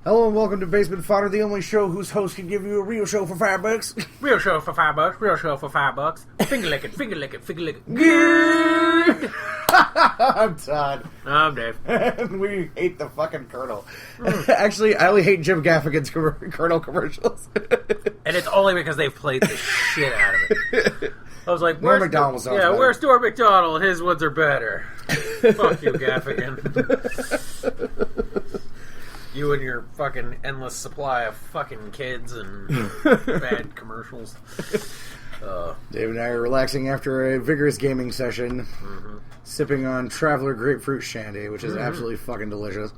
Hello and welcome to Basement Fodder, the only show whose host can give you a real show for $5. Real show for $5. Real show for $5. Finger lick it, finger lick it, finger lick it. Good. I'm Todd. I'm Dave. And we hate the fucking Colonel. Actually, I only hate Jim Gaffigan's Colonel commercials. And it's only because they've played the shit out of it. I was like, Norm Macdonald sounds better. where's Stuart McDonald? His ones are better. Fuck you, Gaffigan. You and your fucking endless supply of fucking kids and bad commercials. Dave and I are relaxing after a vigorous gaming session, sipping on Traveler Grapefruit Shandy, which is absolutely fucking delicious.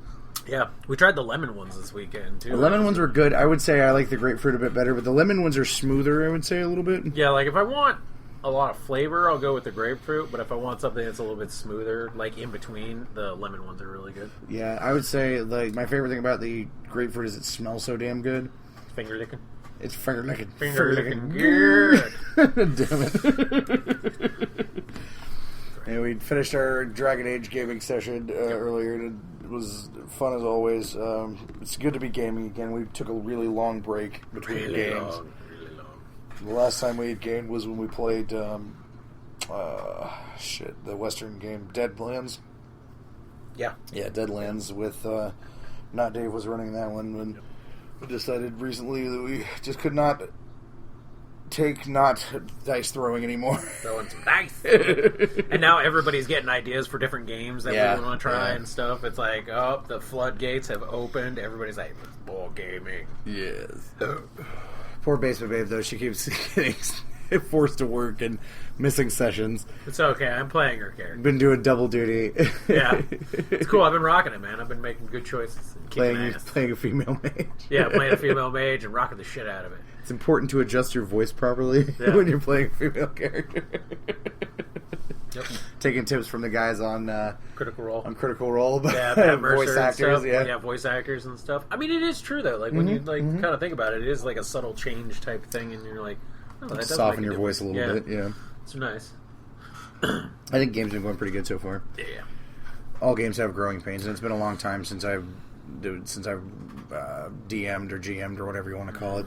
Yeah, we tried the lemon ones this weekend, too. The lemon ones were good. I would say I like the grapefruit a bit better, but the lemon ones are smoother, I would say, a little bit. Yeah, like if I want a lot of flavor, I'll go with the grapefruit, but if I want something that's a little bit smoother, like in between, the lemon ones are really good. Yeah, I would say, like, my favorite thing about the grapefruit is it smells so damn good. Finger licking. It's finger licking. Finger licking good. Damn it. And we finished our Dragon Age gaming session earlier, and it was fun as always. It's good to be gaming again. We took a really long break between games. Really long. The last time we had gamed was when we played, the Western game, Deadlands. Yeah. Yeah, Deadlands with, not Dave was running that one, and we decided recently that we just could not take dice throwing anymore. Throwing some dice. And now everybody's getting ideas for different games that we want to try and stuff. It's like, oh, the floodgates have opened. Everybody's like, ball gaming. Yes. Poor Basement Babe, though. She keeps getting forced to work and missing sessions. It's okay. I'm playing her character. Been doing double duty. Yeah. It's cool. I've been rocking it, man. I've been making good choices. And Playing a female mage. Yeah, playing a female mage and rocking the shit out of it. It's important to adjust your voice properly when you're playing a female character. Yep. Taking tips from the guys on Critical Role. Voice actors, voice actors and stuff. I mean, it is true though. Like when you kind of think about it, it is like a subtle change type thing, and you're like, oh, that does soften make your voice a little bit. Yeah, it's nice. I think games have been going pretty good so far. Yeah. All games have growing pains, and it's been a long time since I've DM'd or GM'd or whatever you want to call it.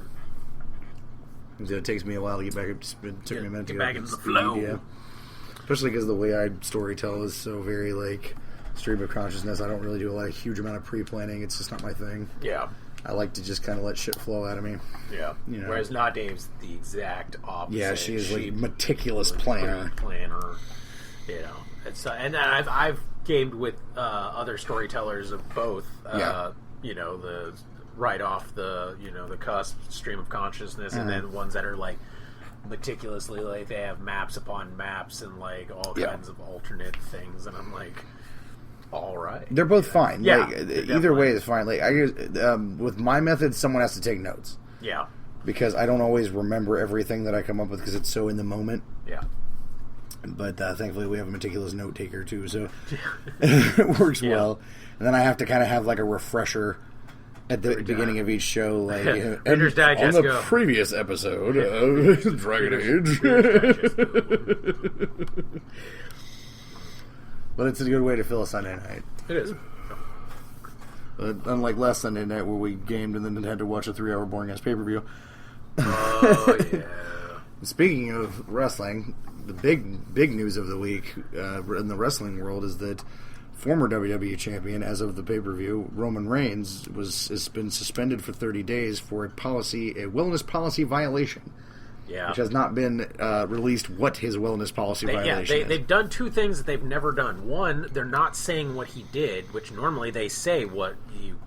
It takes me a while to get back. It took me a minute to get back into the flow. Yeah. Especially because the way I storytell is so very, like, stream of consciousness. I don't really do a huge amount of pre-planning. It's just not my thing. Yeah. I like to just kind of let shit flow out of me. Yeah. You know? Whereas Not Dave's the exact opposite. Yeah, she is like meticulous planner. You know. It's and I've gamed with other storytellers of both. You know, the right off the the cusp stream of consciousness, and then ones that are like meticulously, like they have maps upon maps and like all kinds of alternate things, and I'm like, all right, they're both fine. Yeah, like, either way is fine. Like with my method, someone has to take notes. Yeah, because I don't always remember everything that I come up with because it's so in the moment. Yeah. But thankfully we have a meticulous note taker too, so it works well. And then I have to kind of have like a refresher at the beginning of each show, like Reader's Digest on the previous episode of Dragon Age. But it's a good way to fill a Sunday night. It is. Unlike last Sunday night where we gamed and then had to watch a 3-hour boring ass pay-per-view. Oh yeah. Speaking of wrestling, the big news of the week in the wrestling world is that former WWE champion, as of the pay-per-view, Roman Reigns has been suspended for 30 days for a wellness policy violation. Yeah. Which has not been released what his wellness policy violation is. They've done two things that they've never done. One, they're not saying what he did, which normally they say what you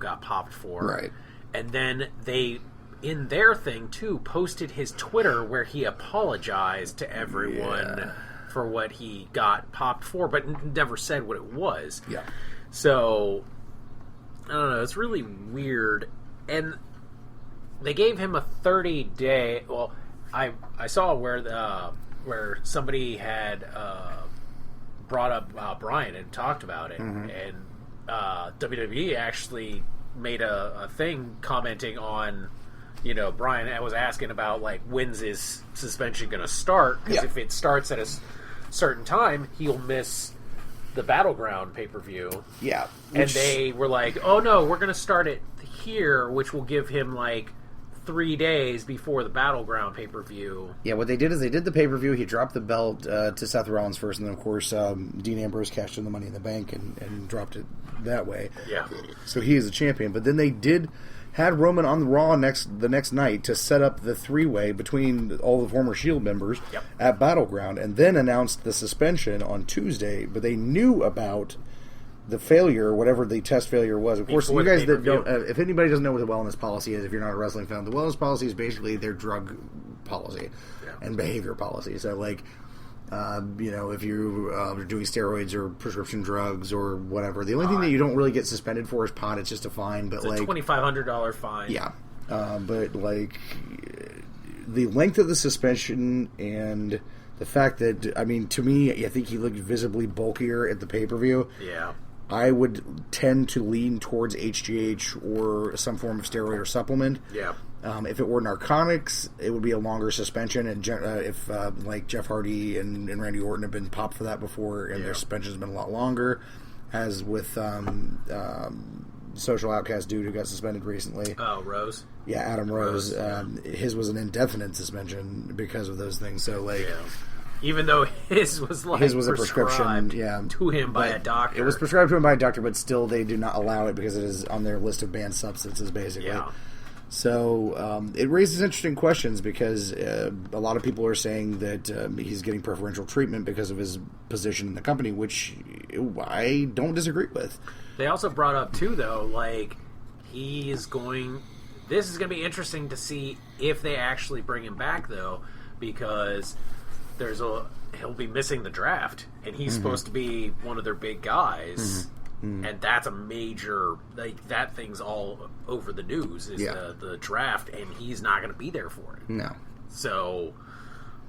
got popped for. Right. And then they, in their thing, too, posted his Twitter where he apologized to everyone for what he got popped for, but never said what it was. Yeah. So, I don't know, it's really weird. And they gave him a 30-day... Well, I saw where somebody had brought up Bryan and talked about it, and WWE actually made a thing commenting on, Bryan was asking about, like, when's his suspension going to start, because if it starts at a certain time, he'll miss the Battleground pay-per-view. Yeah. And they were like, oh no, we're going to start it here, which will give him, like, 3 days before the Battleground pay-per-view. Yeah, what they did is they did the pay-per-view. He dropped the belt to Seth Rollins first, and then, of course, Dean Ambrose cashed in the Money in the Bank and dropped it that way. Yeah. So he is a champion. But then they had Roman on the Raw the next night to set up the three-way between all the former Shield members at Battleground, and then announced the suspension on Tuesday. But they knew about the failure, whatever the test failure was. Of course, you guys that don't, if anybody doesn't know what the wellness policy is, if you're not a wrestling fan, the wellness policy is basically their drug policy and behavior policy. So, like, if you are doing steroids or prescription drugs or whatever, the only thing that you don't really get suspended for is pot. It's just a fine, but it's a $2,500 fine. Yeah, but like the length of the suspension and the fact that, I mean, to me, I think he looked visibly bulkier at the pay-per-view. Yeah. I would tend to lean towards HGH or some form of steroid or supplement. Yeah. If it were narcotics, it would be a longer suspension. And if like Jeff Hardy and Randy Orton have been popped for that before, and their suspension has been a lot longer, as with Social Outcast dude who got suspended recently. Oh, Rose. Yeah, Adam Rose. His was an indefinite suspension because of those things. So, like, even though his was a prescription, to him by a doctor. It was prescribed to him by a doctor, but still they do not allow it because it is on their list of banned substances, basically. Yeah. So it raises interesting questions because a lot of people are saying that he's getting preferential treatment because of his position in the company, which I don't disagree with. They also brought up, too, though, like, this is going to be interesting to see if they actually bring him back, though, because he'll be missing the draft, and he's supposed to be one of their big guys, and that's a major, like, that thing's all over the news, is the draft, and he's not going to be there for it. No. So,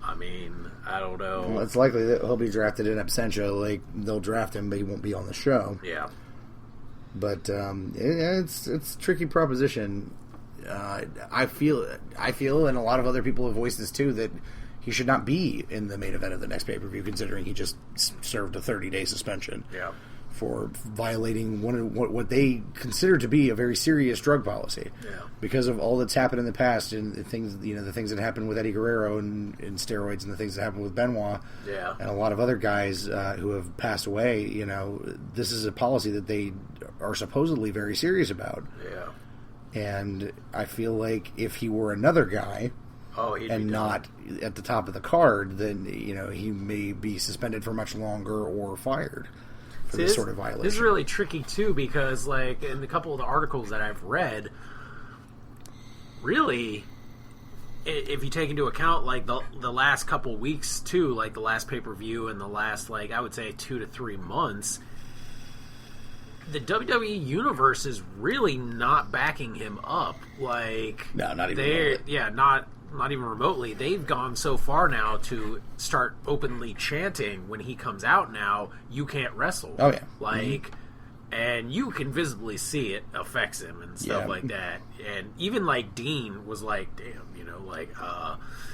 I mean, I don't know. Well, it's likely that he'll be drafted in absentia, like, they'll draft him, but he won't be on the show. Yeah. But it's a tricky proposition. I feel, and a lot of other people have voiced this too, that he should not be in the main event of the next pay-per-view, considering he just served a 30-day suspension for violating what they consider to be a very serious drug policy. Yeah. Because of all that's happened in the past and the things that happened with Eddie Guerrero and steroids, and the things that happened with Benoit and a lot of other guys who have passed away. This is a policy that they are supposedly very serious about. Yeah. And I feel like if he were another guy and not at the top of the card, then he may be suspended for much longer or fired for this sort of violation. This is really tricky too, because like in a couple of the articles that I've read, really, if you take into account like the last couple weeks too, like the last pay-per-view and the last, like, I would say 2 to 3 months, the WWE Universe is really not backing him up. Like, no, not even remotely. Yeah, not even remotely. They've gone so far now to start openly chanting when he comes out now, "You can't wrestle." Oh, yeah. Like, and you can visibly see it affects him and stuff like that. And even, like, Dean was like, damn,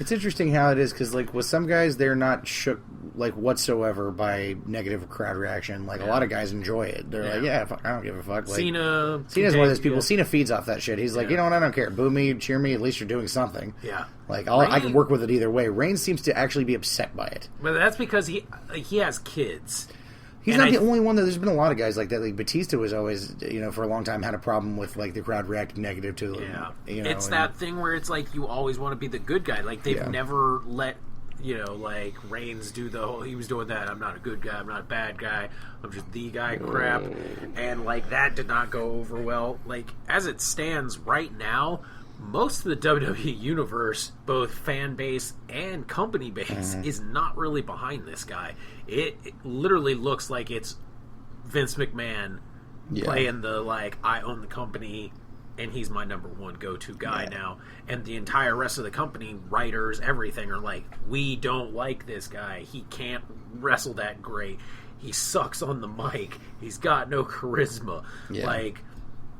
It's interesting how it is, because, like, with some guys, they're not shook, like, whatsoever by negative crowd reaction. Like, a lot of guys enjoy it. They're like, I don't give a fuck. Like, Cena's one of those people. Cena feeds off that shit. He's like, you know what, I don't care. Boo me, cheer me, at least you're doing something. Yeah. Like, I can work with it either way. Reigns seems to actually be upset by it. But that's because he has kids. He's not the only one. There's been a lot of guys like that. Like Batista was always, for a long time had a problem with, like, the crowd reacting negative to him. Yeah, it's that thing where it's like you always want to be the good guy. Like, they've never let like Reigns do he was doing that. I'm not a good guy. I'm not a bad guy. I'm just the guy crap. And like that did not go over well. Like, as it stands right now, most of the WWE Universe, both fan base and company base, is not really behind this guy. It literally looks like it's Vince McMahon playing the, like, I own the company and he's my number one go-to guy now. And the entire rest of the company, writers, everything, are like, we don't like this guy. He can't wrestle that great. He sucks on the mic. He's got no charisma. Like,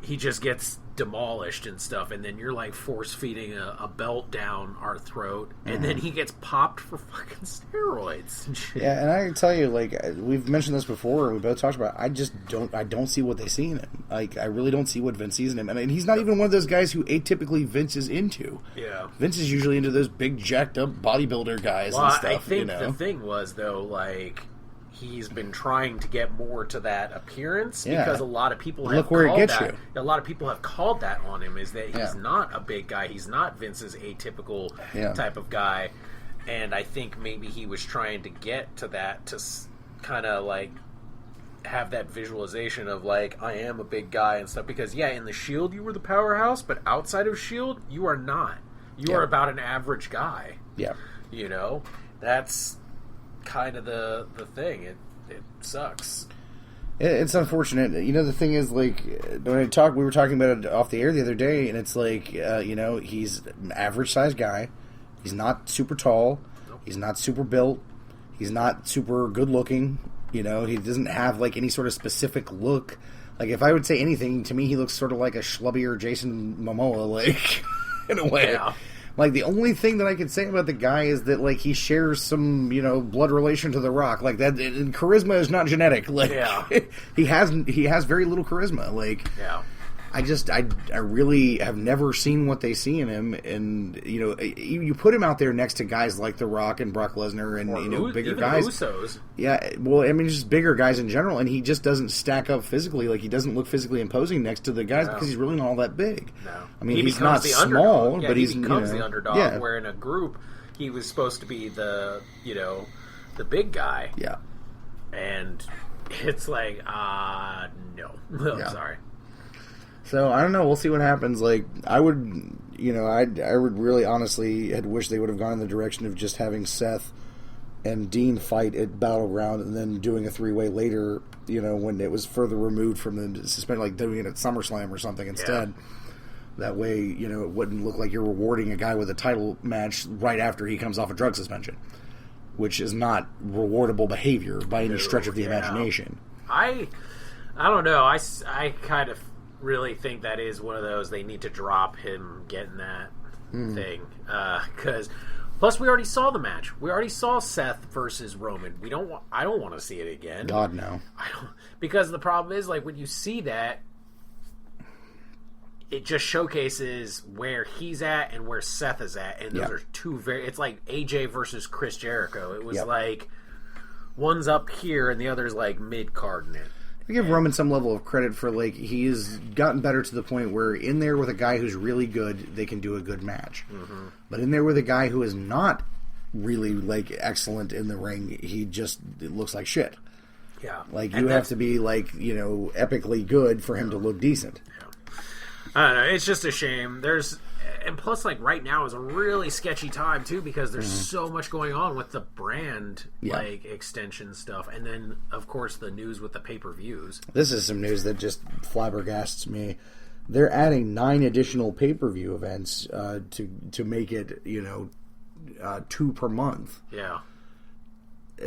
he just gets demolished and stuff, and then you're like force feeding a belt down our throat, and then he gets popped for fucking steroids and shit. Yeah, and I can tell you, like, we've mentioned this before, and we both talked about it, I don't see what they see in him. Like, I really don't see what Vince sees in him. And he's not even one of those guys who atypically Vince is into. Yeah. Vince is usually into those big, jacked up bodybuilder guys and stuff. I think the thing was, though, like, he's been trying to get more to that appearance because a lot of people have a lot of people have called that on him, is that he's not a big guy. He's not Vince's atypical type of guy. And I think maybe he was trying to get to that to kind of like have that visualization of like, I am a big guy and stuff. Because in the Shield you were the powerhouse, but outside of Shield you are not. You are about an average guy. Yeah. You know? That's kind of the thing. It sucks. It's unfortunate. You know, the thing is, like, when we were talking about it off the air the other day, and it's like, he's an average sized guy. He's not super tall. Nope. He's not super built. He's not super good looking. You know, he doesn't have like any sort of specific look. Like, if I would say anything, to me he looks sort of like a schlubbier Jason Momoa, like, in a way. Yeah. Like, the only thing that I could say about the guy is that, like, he shares some, blood relation to The Rock. Like, that, and charisma is not genetic. Like, he has very little charisma. Like, I really have never seen what they see in him. And, you put him out there next to guys like The Rock and Brock Lesnar and, bigger guys. Usos. Yeah, well, I mean, just bigger guys in general. And he just doesn't stack up physically. Like, he doesn't look physically imposing next to the guys because he's really not all that big. No. I mean, he's not small, but he becomes the underdog. Yeah. Where in a group, he was supposed to be the big guy. Yeah. And it's like, no. I'm sorry. So, I don't know. We'll see what happens. Like, I would really honestly had wished they would have gone in the direction of just having Seth and Dean fight at Battleground and then doing a three-way later, when it was further removed from the suspension, like doing it at SummerSlam or something instead. Yeah. That way, it wouldn't look like you're rewarding a guy with a title match right after he comes off a drug suspension, which is not rewardable behavior by any stretch of the imagination. I don't know. I kind of really think that is one of those they need to drop him getting that thing, because plus we already saw the match. We already saw Seth versus Roman. I don't want to see it again. God, no. I don't, because the problem is, like, when you see that, it just showcases where he's at and where Seth is at, and those are two it's like AJ versus Chris Jericho. It was like one's up here and the other's like mid card in it. I give Roman some level of credit for, like, he's gotten better to the point where in there with a guy who's really good, they can do a good match. Mm-hmm. But in there with a guy who is not really, like, excellent in the ring, it looks like shit. Yeah. Like, you have to be, like, epically good for him to look decent. Yeah. I don't know. It's just a shame. And plus, like, right now is a really sketchy time, too, because there's so much going on with the brand, like, extension stuff. And then, of course, the news with the pay-per-views. This is some news that just flabbergasts me. They're adding 9 additional pay-per-view events to make it, 2 per month. Yeah.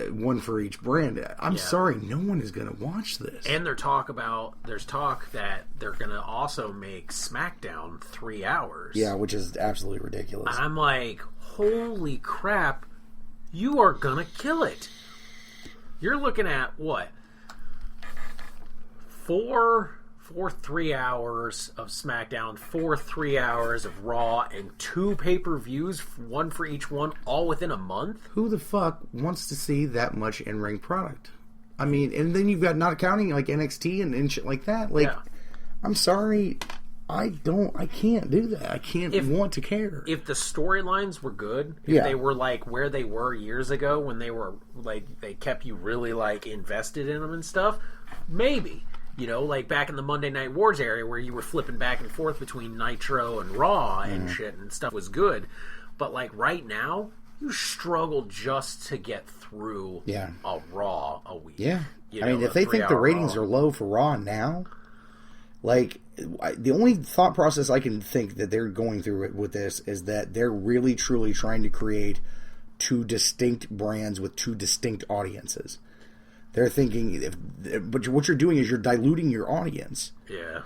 One for each brand. I'm sorry, no one is going to watch this. And there's talk that they're going to also make SmackDown 3 hours. Yeah, which is absolutely ridiculous. And I'm like, holy crap, you are going to kill it. You're looking at, what? 4 3 hours of SmackDown, 4 3 hours of Raw, and 2 pay-per-views, 1 for each one, all within a month? Who the fuck wants to see that much in-ring product? I mean, and then you've got, not counting like NXT and shit like that. Like, I'm sorry, I can't do that. I can't want to care. If the storylines were good, if they were like where they were years ago when they were like, they kept you really like invested in them and stuff, maybe. Like back in the Monday Night Wars area where you were flipping back and forth between Nitro and Raw and shit and stuff was good. But like right now, you struggle just to get through a Raw a week. Yeah. I mean, if they think the ratings are low for Raw now, like, the only thought process I can think that they're going through with this is that they're really, truly trying to create 2 distinct brands with 2 distinct audiences. They're thinking, but what you're doing is you're diluting your audience. Yeah.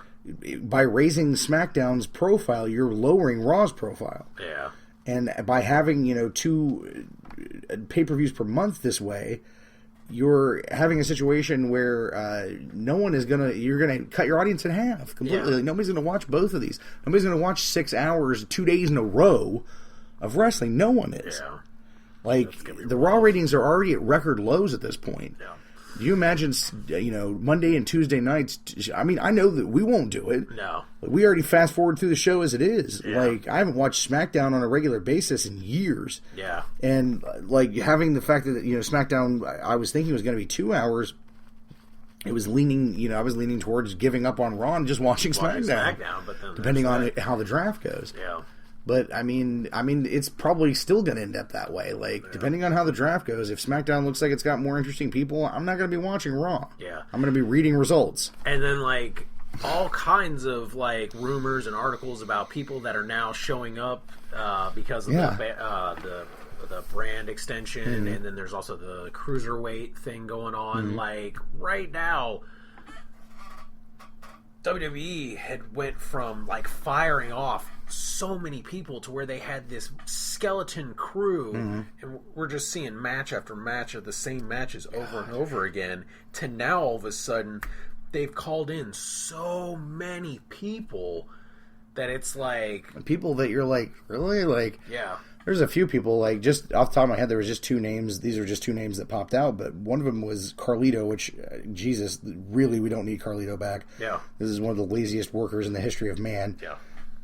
by raising SmackDown's profile, you're lowering Raw's profile. Yeah. And by having, 2 pay-per-views per month this way, you're having a situation where no one is you're going to cut your audience in half completely. Yeah. Like, nobody's going to watch both of these. Nobody's going to watch 6 hours, 2 days in a row of wrestling. No one is. Yeah. Like, the Raw ratings are already at record lows at this point. Yeah. Do you imagine, Monday and Tuesday nights? I mean, I know that we won't do it. No. We already fast forward through the show as it is. Yeah. Like, I haven't watched SmackDown on a regular basis in years. Yeah. And, like, having the fact that, SmackDown, I was thinking was going to be 2 hours. It was leaning, I was leaning towards giving up on Raw and just watching SmackDown. But then depending on how the draft goes. Yeah. But I mean, it's probably still going to end up that way. Like, depending on how the draft goes, if SmackDown looks like it's got more interesting people, I'm not going to be watching Raw. Yeah. I'm going to be reading results. And then, like, all kinds of, like, rumors and articles about people that are now showing up because of the brand extension, and then there's also the cruiserweight thing going on. Like, right now, WWE had went from, like, firing off so many people to where they had this skeleton crew, and we're just seeing match after match of the same matches over and over again, to now all of a sudden they've called in so many people that it's like... People that you're like, really? Like, yeah. There's a few people, like, just off the top of my head, there was just 2 names. These are just 2 names that popped out, but one of them was Carlito, which, Jesus, really, we don't need Carlito back. Yeah. This is one of the laziest workers in the history of man. Yeah.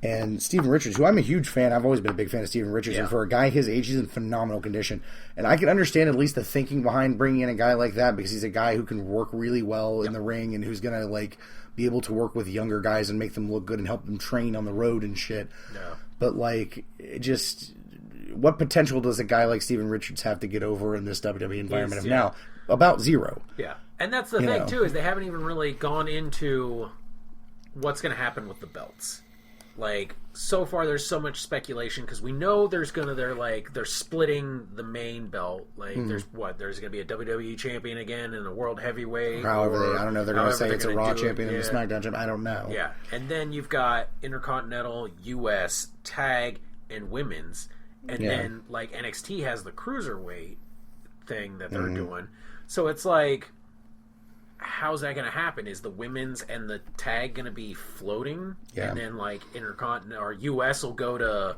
And Steven Richards, who I'm a huge fan. I've always been a big fan of Steven Richards. Yeah. And for a guy his age, he's in phenomenal condition. And I can understand at least the thinking behind bringing in a guy like that, because he's a guy who can work really well in the ring and who's going to, like, be able to work with younger guys and make them look good and help them train on the road and shit. Yeah. But, like, it just... What potential does a guy like Steven Richards have to get over in this WWE environment of now? About 0. Yeah. And that's the thing, too, is they haven't even really gone into what's going to happen with the belts. Like, so far there's so much speculation, because we know they're splitting the main belt. Like, there's going to be a WWE champion again and a world heavyweight. However, I don't know, they're going to say it's a Raw champion and a SmackDown champion. I don't know. Yeah. And then you've got Intercontinental, US, Tag, and Women's. And then, like, NXT has the cruiserweight thing that they're doing. So it's like, how's that going to happen? Is the women's and the tag going to be floating? Yeah. And then, like, Intercontinental or US will go to,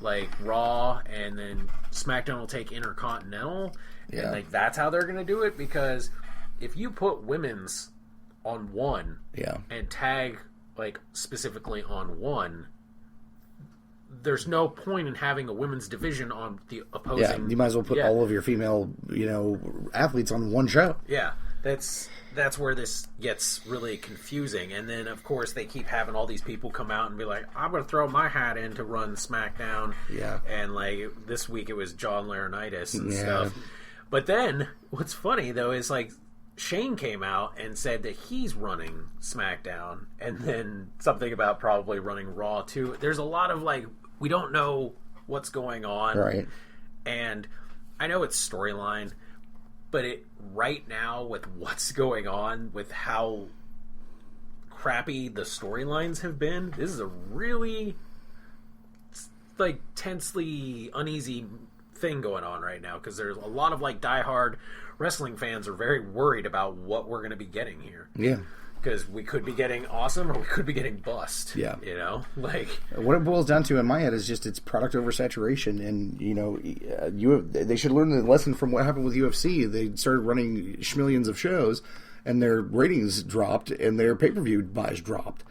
like, Raw, and then SmackDown will take Intercontinental? Yeah. And, like, that's how they're going to do it? Because if you put women's on one and tag, like, specifically on one, there's no point in having a women's division on the opposing... Yeah, you might as well put all of your female, athletes on one show. Yeah, that's where this gets really confusing. And then, of course, they keep having all these people come out and be like, I'm going to throw my hat in to run SmackDown. Yeah. And, like, this week it was John Laurinaitis and stuff. But then, what's funny, though, is, like, Shane came out and said that he's running SmackDown, and then something about probably running Raw, too. There's a lot of, like... We don't know what's going on. Right. And I know it's storyline, but right now, with what's going on, with how crappy the storylines have been, this is a really, like, tensely uneasy thing going on right now, because there's a lot of, like, diehard wrestling fans are very worried about what we're going to be getting here. Yeah. Because we could be getting awesome, or we could be getting bust. Yeah, like what it boils down to in my head is just it's product oversaturation, and they should learn the lesson from what happened with UFC. They started running schmillions of shows, and their ratings dropped, and their pay-per-view buys dropped.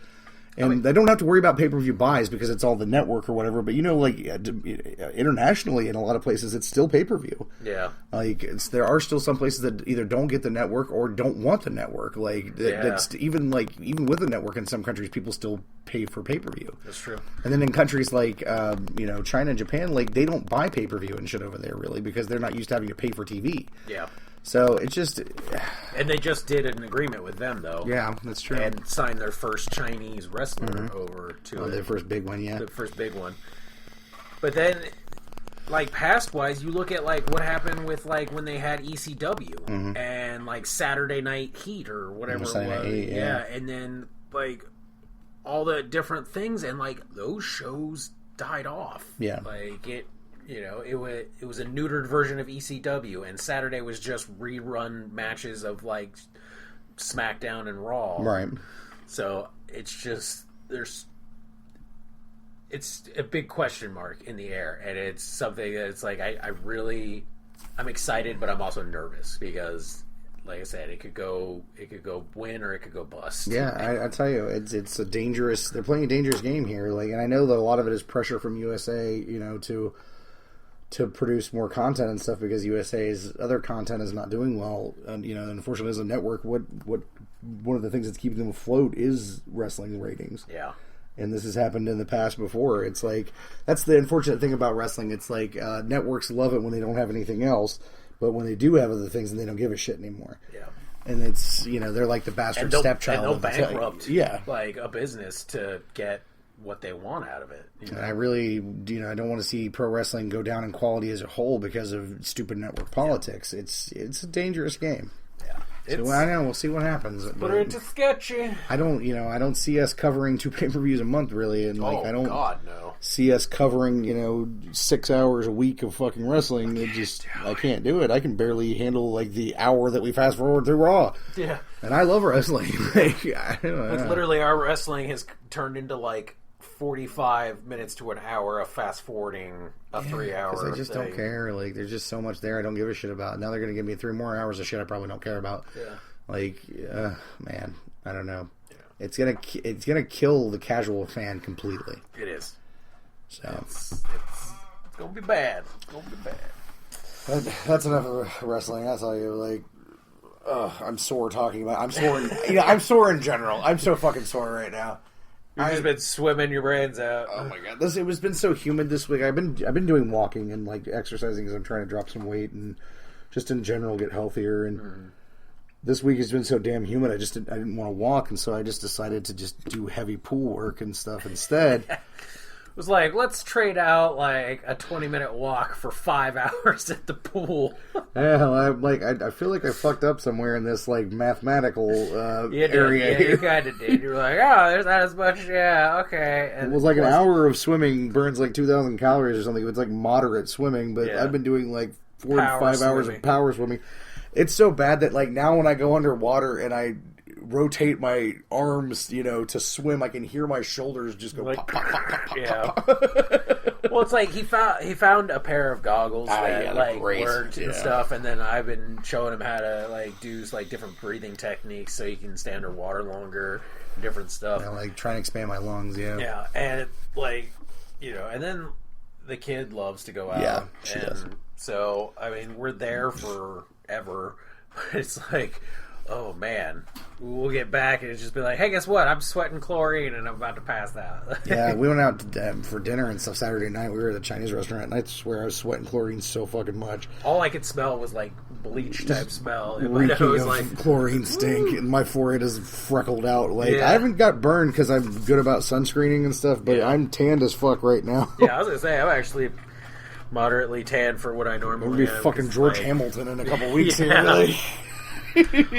And they don't have to worry about pay-per-view buys because it's all the network or whatever. But, internationally in a lot of places, it's still pay-per-view. Yeah. Like, there are still some places that either don't get the network or don't want the network. Like, that's even with the network in some countries, people still pay for pay-per-view. That's true. And then in countries like, China and Japan, like, they don't buy pay-per-view and shit over there, really, because they're not used to having to pay for TV. Yeah. So it's just... And they just did an agreement with them, though. Yeah, that's true. And signed their first Chinese wrestler over to... their first big one, yeah. The first big one. But then, like, past-wise, you look at, like, what happened with, like, when they had ECW and, like, Saturday Night Heat or whatever it was. Heat, yeah. And then, like, all the different things, and like those shows died off. Yeah, like it was a neutered version of ECW, and Saturday was just rerun matches of like SmackDown and Raw. Right. So it's just it's a big question mark in the air, and it's something that's like I'm excited, but I'm also nervous because, like I said, it could go win or it could go bust. Yeah, I tell you, it's a dangerous. They're playing a dangerous game here. Like, and I know that a lot of it is pressure from USA, to produce more content and stuff because USA's other content is not doing well. And unfortunately, as a network, what one of the things that's keeping them afloat is wrestling ratings. Yeah. And this has happened in the past before. It's like, that's the unfortunate thing about wrestling. It's like networks love it when they don't have anything else, but when they do have other things, then they don't give a shit anymore. Yeah. And it's, they're like the bastard stepchild. And they'll bankrupt like a business to get what they want out of it. And I really, I don't want to see pro wrestling go down in quality as a whole because of stupid network politics. Yeah. It's a dangerous game. Yeah. So I know, we'll see what happens. But it's sketchy. I don't see us covering 2 pay-per-views a month, really, and I don't see us covering, 6 hours a week of fucking wrestling. I can't do it. I can barely handle like the hour that we fast forward through Raw. Yeah, and I love wrestling. Like, literally our wrestling has turned into like 45 minutes to an hour of fast forwarding a 3 hour. Because I just don't care. Like, there's just so much there I don't give a shit about. Now they're going to give me 3 more hours of shit I probably don't care about. Yeah. Like, man, I don't know. Yeah. It's gonna kill the casual fan completely. It is. So it's gonna be bad. It's gonna be bad. That's enough of wrestling. I tell you, like, I'm sore talking about. I'm sore. I'm sore in general. I'm so fucking sore right now. You've just been swimming your brains out. Oh my god! It was been so humid this week. I've been doing walking and like exercising because I'm trying to drop some weight and just in general get healthier. And this week has been so damn humid. I didn't want to walk, and so I just decided to just do heavy pool work and stuff instead. It was like, let's trade out like a 20-minute walk for 5 hours at the pool. Yeah, I feel like I fucked up somewhere in this like mathematical area. Yeah, you kind of did. You were like, oh, there's not as much. Yeah, okay. And it was like an hour of swimming burns like 2,000 calories or something. It's like moderate swimming, but I've been doing like 4 to 5 hours of power swimming. It's so bad that like now when I go underwater and I rotate my arms, to swim, I can hear my shoulders just go like, pop, pop, pop, pop, yeah. pop. Well, it's like he found a pair of goggles that like worked and stuff, and then I've been showing him how to like do like different breathing techniques so you can stay underwater longer, different stuff. Yeah, like trying to expand my lungs. Yeah, and it, like and then the kid loves to go out. Yeah, she does. So I mean, we're there forever. It's like, oh man, we'll get back and it's just be like, hey, guess what? I'm sweating chlorine and I'm about to pass out. Yeah, we went out for dinner and stuff Saturday night. We were at a Chinese restaurant and I swear I was sweating chlorine so fucking much. All I could smell was like bleach type smell. Reeking of like chlorine stink, and my forehead is freckled out. Like I haven't got burned because I'm good about sunscreening and stuff, but I'm tanned as fuck right now. Yeah, I was gonna say I'm actually moderately tan for what I normally am. We'll be fucking George Hamilton in a couple weeks here.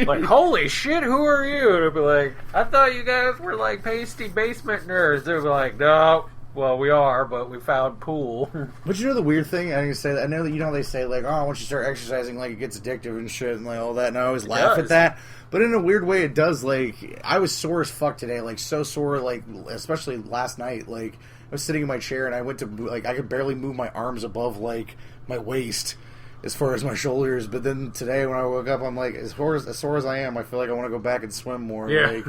Like, holy shit, who are you? And I'd be like, I thought you guys were like pasty basement nerds. They'd be like, no, well, we are, but we found pool. But the weird thing, I know that how they say like, oh, once you start exercising, like it gets addictive and shit and like all that, and I always laugh at that. But in a weird way, it does. Like, I was sore as fuck today, like so sore, like especially last night. Like, I was sitting in my chair and I went to like I could barely move my arms above like my waist as far as my shoulders. But then today when I woke up, I'm like, as sore as I am, I feel like I want to go back and swim more. Yeah. Like,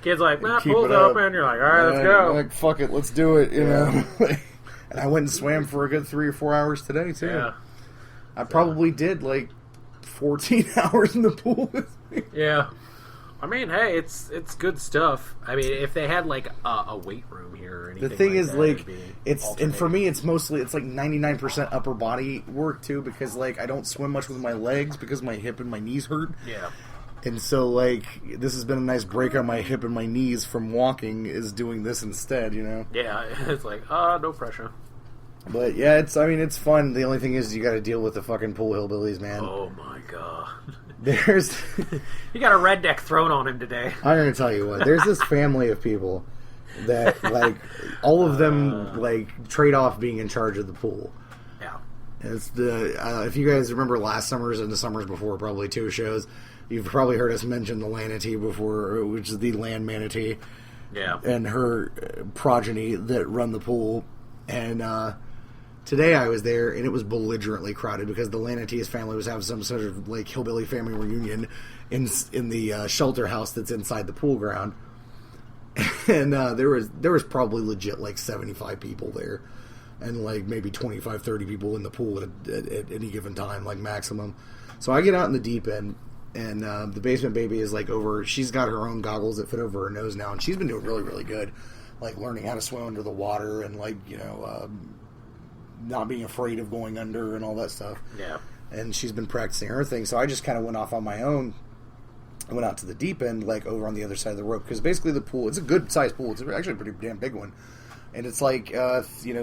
kid's like, nah, pool's open. You're like, all right, let's go. I'm like, fuck it, let's do it. You know. And I went and swam for a good 3 or 4 hours today too. Yeah. I probably did like 14 hours in the pool with me. Yeah. I mean, hey, it's good stuff. I mean, if they had like a weight room here or anything. The thing like is, that, like, and for me, it's like 99% upper body work too, because like I don't swim much with my legs because my hip and my knees hurt. Yeah. And so, like, this has been a nice break on my hip and my knees from walking, is doing this instead, you know? Yeah, it's like, no pressure. But yeah, it's fun. The only thing is you got to deal with the fucking pool hillbillies, man. Oh my god. There's he got a redneck thrown on him today. I'm gonna tell you what. There's this family of people that like all of them like trade off being in charge of the pool. Yeah. It's the if you guys remember last summer's and the summers before, probably 2 shows, you've probably heard us mention the Lanatee before, which is the land manatee. Yeah. And her progeny that run the pool. And today I was there, and it was belligerently crowded because the Lanatee's family was having some sort of like hillbilly family reunion in the shelter house that's inside the pool ground. And there was probably legit like 75 people there, and like maybe 25, 30 people in the pool at any given time, like maximum. So I get out in the deep end, and the basement baby is like over. She's got her own goggles that fit over her nose now, and she's been doing really, really good, like learning how to swim under the water and like not being afraid of going under and all that stuff. Yeah. And she's been practicing her thing. So I just kind of went off on my own. I went out to the deep end, like over on the other side of the rope, because basically the pool, it's a good sized pool. It's actually a pretty damn big one. And it's like,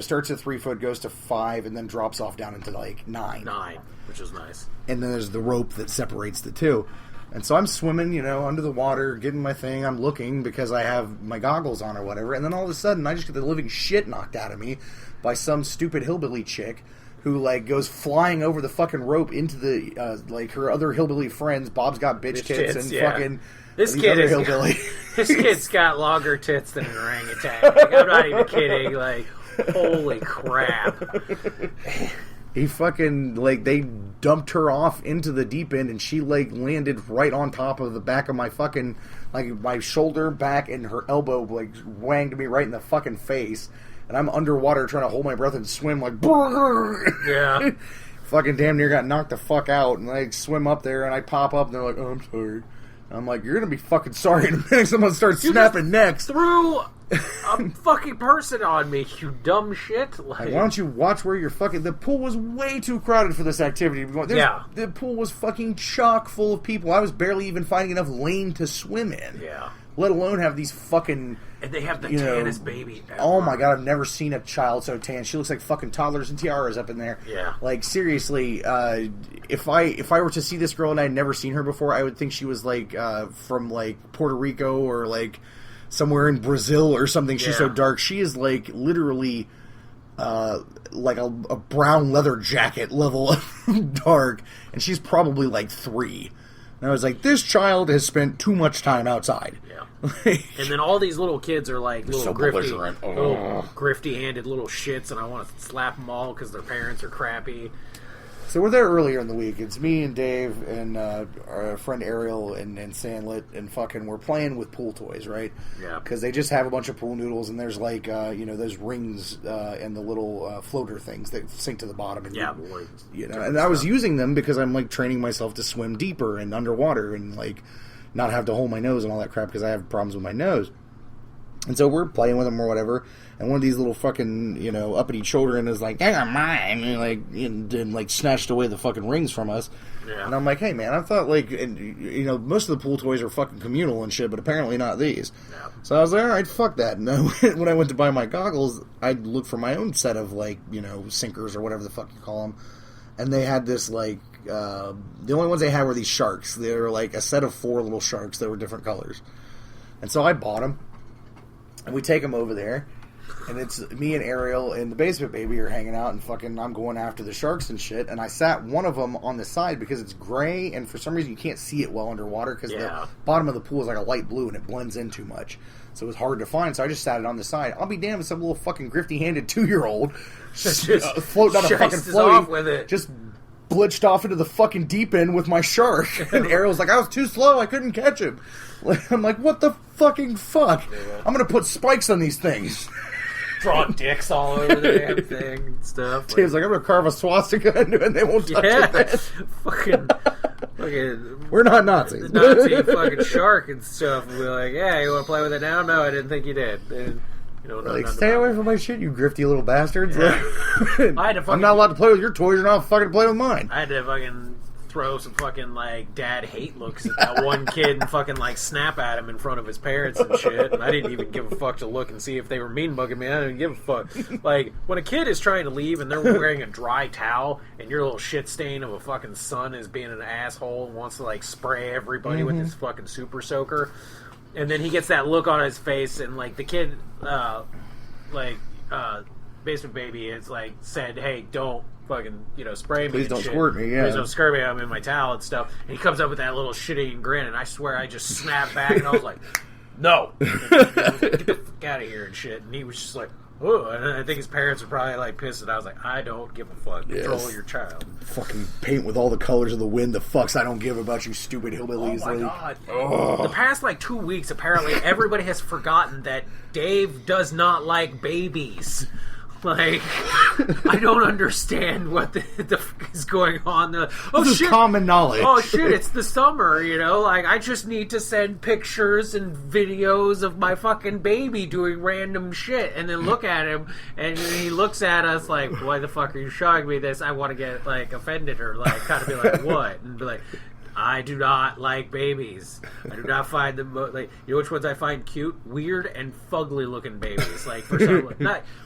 starts at 3 foot, goes to 5, and then drops off down into like 9. 9, which is nice. And then there's the rope that separates the two. And so I'm swimming, under the water, getting my thing. I'm looking because I have my goggles on or whatever. And then all of a sudden, I just get the living shit knocked out of me by some stupid hillbilly chick who, like, goes flying over the fucking rope into the, her other hillbilly friends. Bob's got bitch tits and fucking... This kid is hillbilly. This kid's got longer tits than an orangutan. Like, I'm not even kidding. Like, holy crap. He fucking, like, they dumped her off into the deep end, and she, like, landed right on top of the back of my fucking, like, my shoulder, back, and her elbow, like, wanged me right in the fucking face. And I'm underwater trying to hold my breath and swim, like, brrr. Yeah. Fucking damn near got knocked the fuck out. And I swim up there, and I pop up, and they're like, oh, I'm sorry. And I'm like, you're going to be fucking sorry in a minute. Someone starts snapping necks. Threw a fucking person on me, you dumb shit. Like, why don't you watch where you're fucking... The pool was way too crowded for this activity. The pool was fucking chock full of people. I was barely even finding enough lane to swim in. Yeah. Let alone have these fucking... And they have the tannest baby ever. Oh my god, I've never seen a child so tan. She looks like fucking toddlers and tiaras up in there. Yeah. Like, seriously, if I were to see this girl and I'd never seen her before, I would think she was, like, from, like, Puerto Rico or, like, somewhere in Brazil or something. She's so dark. She is, like, literally, like a brown leather jacket level of dark. And she's probably, like, 3. And I was like, this child has spent too much time outside. Yeah. And then all these little kids are like little grifty-handed little shits, and I want to slap them all because their parents are crappy. So we're there earlier in the week. It's me and Dave and our friend Ariel and Sandlit, and fucking we're playing with pool toys, right? Yeah. Because they just have a bunch of pool noodles, and there's like, those rings and the little floater things that sink to the bottom. And and I was using them because I'm like training myself to swim deeper and underwater and like not have to hold my nose and all that crap because I have problems with my nose. And so we're playing with them or whatever, and one of these little fucking, uppity children is like, "They're mine," and like snatched away the fucking rings from us. Yeah. And I'm like, hey man, I thought like, most of the pool toys are fucking communal and shit, but apparently not these. Yeah. So I was like, all right, fuck that. And then when I went to buy my goggles, I looked for my own set of like, sinkers or whatever the fuck you call them, and they had this like, the only ones they had were these sharks. They were like a set of 4 little sharks that were different colors, and so I bought them. And we take them over there, and it's me and Ariel and the basement baby are hanging out, and fucking I'm going after the sharks and shit. And I sat one of them on the side because it's gray, and for some reason you can't see it well underwater because the bottom of the pool is like a light blue and it blends in too much. So it was hard to find, so I just sat it on the side. I'll be damned if some little fucking grifty-handed 2-year-old just floating on a fucking floaty with it. Just glitched off into the fucking deep end with my shark. And Ariel's like, I was too slow, I couldn't catch him. I'm like, what the fucking fuck? Yeah. I'm gonna put spikes on these things. Draw dicks all over the damn thing and stuff. Dave's like, I'm gonna carve a swastika into it and they won't touch it. Fucking we're not Nazis. Nazi fucking shark and stuff. And we're like, yeah, you wanna play with it now? No, I didn't think you did. And, like, stay away from my shit, you grifty little bastards. Yeah. I'm not allowed to play with your toys, you're not fucking play with mine. I had to fucking throw some fucking like dad hate looks at that one kid and fucking like snap at him in front of his parents and shit, and I didn't even give a fuck to look and see if they were mean bugging me. I didn't give a fuck. Like, when a kid is trying to leave and they're wearing a dry towel and your little shit stain of a fucking son is being an asshole and wants to like spray everybody with his fucking super soaker, And then he gets that look on his face, and like the kid, Basement Baby is like said, "Hey, don't fucking spray me. Please don't shit. squirt me. Yeah, please don't squirt me. I'm in my towel and stuff." And he comes up with that little shit-eating grin, and I swear I just snapped back, and I was like, "No, get the fuck out of here!" and shit. And he was just like, "Oh," and I think his parents were probably like pissed, and I was like, "I don't give a fuck. Control your child. Fucking paint with all the colors of the wind. The fucks I don't give about you, stupid hillbillies." Oh my god! Oh. The past 2 weeks, apparently, everybody has forgotten that Dave does not like babies. Like, I don't understand what the fuck is going on. This is common knowledge. Oh shit, it's the summer, Like, I just need to send pictures and videos of my fucking baby doing random shit, and then look at him, and he looks at us like, "Why the fuck are you showing me this?" I want to get like offended or like kind of be like, "What?" and be like, "I do not like babies. I do not find them which ones I find cute, weird, and fugly looking babies. Like for some,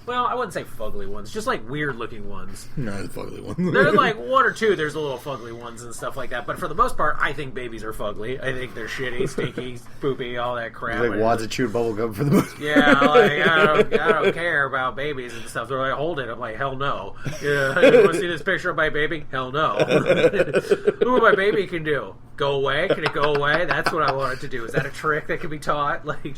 I wouldn't say fugly ones, just like weird looking ones. No, the fugly ones. There's like one or two. There's a little fugly ones and stuff like that. But for the most part, I think babies are fugly. I think they're shitty, stinky, poopy, all that crap. Like wads of chewed bubble gum for the most. Yeah, like I don't care about babies and stuff. They're like, "Hold it." I'm like, "Hell no." Yeah, you want to see this picture of my baby? Hell no. Look what my baby can do. Go away? Can it go away? That's what I want it to do. Is that a trick that can be taught? Like,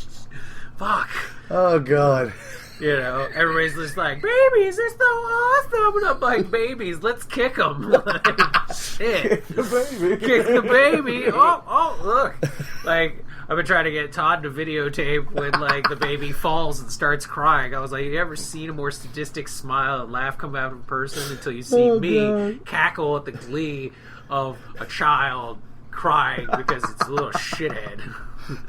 fuck. Oh, God. Everybody's just like, "Babies, they're so awesome." And I'm like, "Babies, let's kick them." Like, shit. Kick the baby. Kick the baby. Oh, look. Like, I've been trying to get Todd to videotape when, like, the baby falls and starts crying. I was like, you ever seen a more sadistic smile and laugh come out of a person until you see me cackle at the glee of a child crying because it's a little shithead.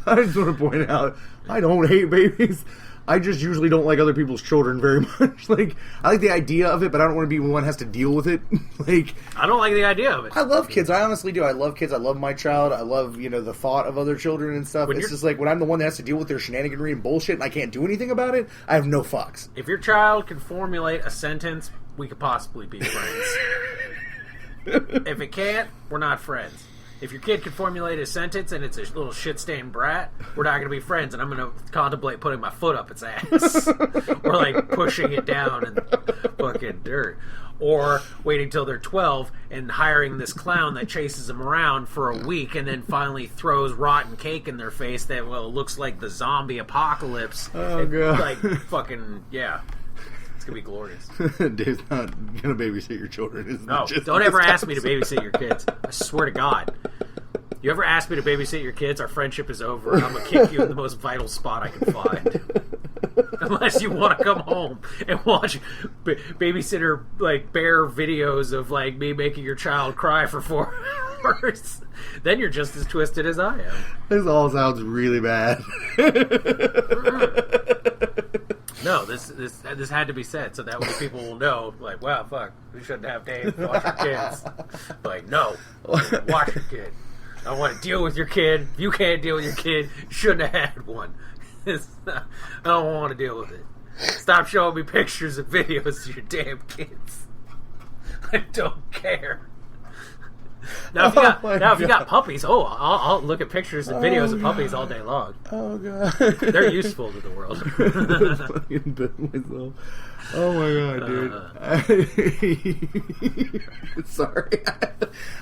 I just want to point out, I don't hate babies. I just usually don't like other people's children very much. Like, I like the idea of it, but I don't want to be one who has to deal with it. Like, I don't like the idea of it. I love kids. I honestly do. I love kids. I love my child. I love, the thought of other children and stuff. It's just like when I'm the one that has to deal with their shenaniganry and bullshit and I can't do anything about it, I have no fucks. If your child can formulate a sentence, we could possibly be friends. If it can't, we're not friends. If your kid can formulate a sentence and it's a little shit-stained brat, we're not going to be friends, and I'm going to contemplate putting my foot up its ass. Or, like, pushing it down in fucking dirt. Or waiting till they're 12 and hiring this clown that chases them around for a week and then finally throws rotten cake in their face that, looks like the zombie apocalypse. Oh, God. Like, fucking, yeah. It's going to be glorious. Dave's not going to babysit your children. No, don't ever ask me to babysit your kids. I swear to God. You ever ask me to babysit your kids, our friendship is over, and I'm going to kick you in the most vital spot I can find. Unless you want to come home and watch babysitter, bear videos of, me making your child cry for 4 hours. Then you're just as twisted as I am. This all sounds really bad. No, this had to be said so that way people will know, wow, fuck, we shouldn't have Dave watch our kids. No, watch your kid. I want to deal with your kid. If you can't deal with your kid, you shouldn't have had one. I don't want to deal with it. Stop showing me pictures and videos of your damn kids. I don't care. Now, if you got puppies, I'll look at pictures and videos of puppies all day long. Oh, God. They're useful to the world. Oh, my God, dude. Sorry.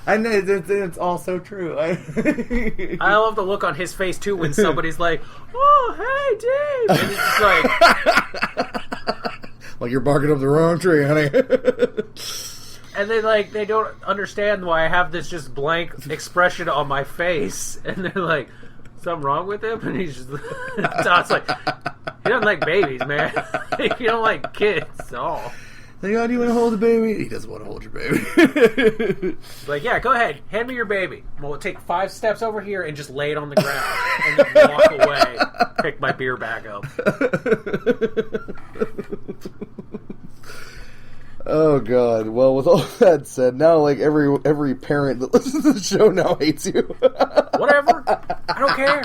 I know, it's all so true. I love the look on his face, too, when somebody's like, "Oh, hey, Dave." And it's just like you're barking up the wrong tree, honey. And they don't understand why I have this just blank expression on my face. And they're like, "Something wrong with him?" And he's just, Todd's like, "He doesn't like babies, man. He don't like kids at all." Like, "Oh, do you want to hold the baby?" He doesn't want to hold your baby. Yeah, go ahead. Hand me your baby. We'll take 5 steps over here and just lay it on the ground. And then walk away. Pick my beer back up. Oh, God. Well, with all that said, now, every parent that listens to the show now hates you. Whatever. I don't care.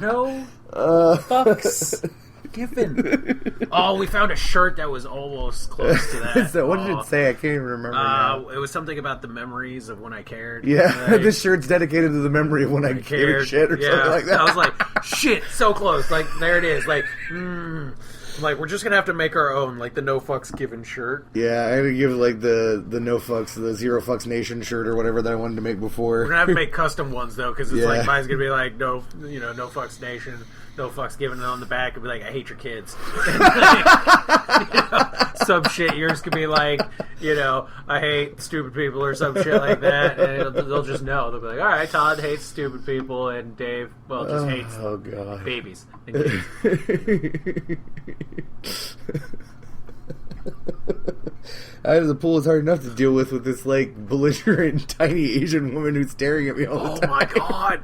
No fucks given? Oh, we found a shirt that was almost close to that. So what did it say? I can't even remember now. It was something about the memories of when I cared. Yeah, Like, this shirt's dedicated to the memory of when I gave a shit or something like that. I was like, shit, so close. Like, there it is. Like, like, we're just going to have to make our own, like, the no fucks given shirt. Yeah, I had to give, like, the no fucks, the zero fucks nation shirt or whatever that I wanted to make before. We're going to have to make custom ones, though, because it's like, mine's going to be like, no fucks nation, no fucks given, and on the back it'll be like, I hate your kids. Some shit. Yours could be like, I hate stupid people or some shit like that, and they'll just know. They'll be like, all right, Todd hates stupid people, and Dave, just hates babies and kids. The pool is hard enough to deal with this, like, belligerent, tiny Asian woman who's staring at me all the time. Oh my god!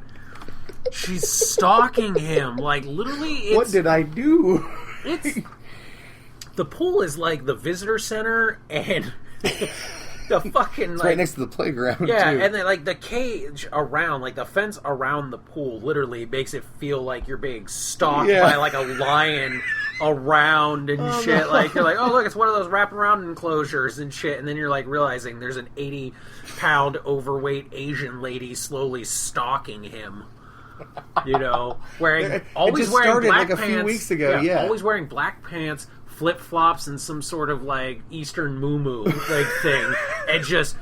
She's stalking him, like, literally. What did I do? The pool is like the visitor center, and the fucking it's right next to the playground. Yeah, too. and then like the cage around, like the fence around the pool, literally makes it feel like you're being stalked by like a lion around and shit. No. Like, you're like, oh look, it's one of those wraparound enclosures and shit, and then you're like realizing there's an 80-pound overweight Asian lady slowly stalking him. Wearing always wearing black like pants. A few weeks ago, always wearing black pants, flip flops, and some sort of like Eastern moo like thing, and just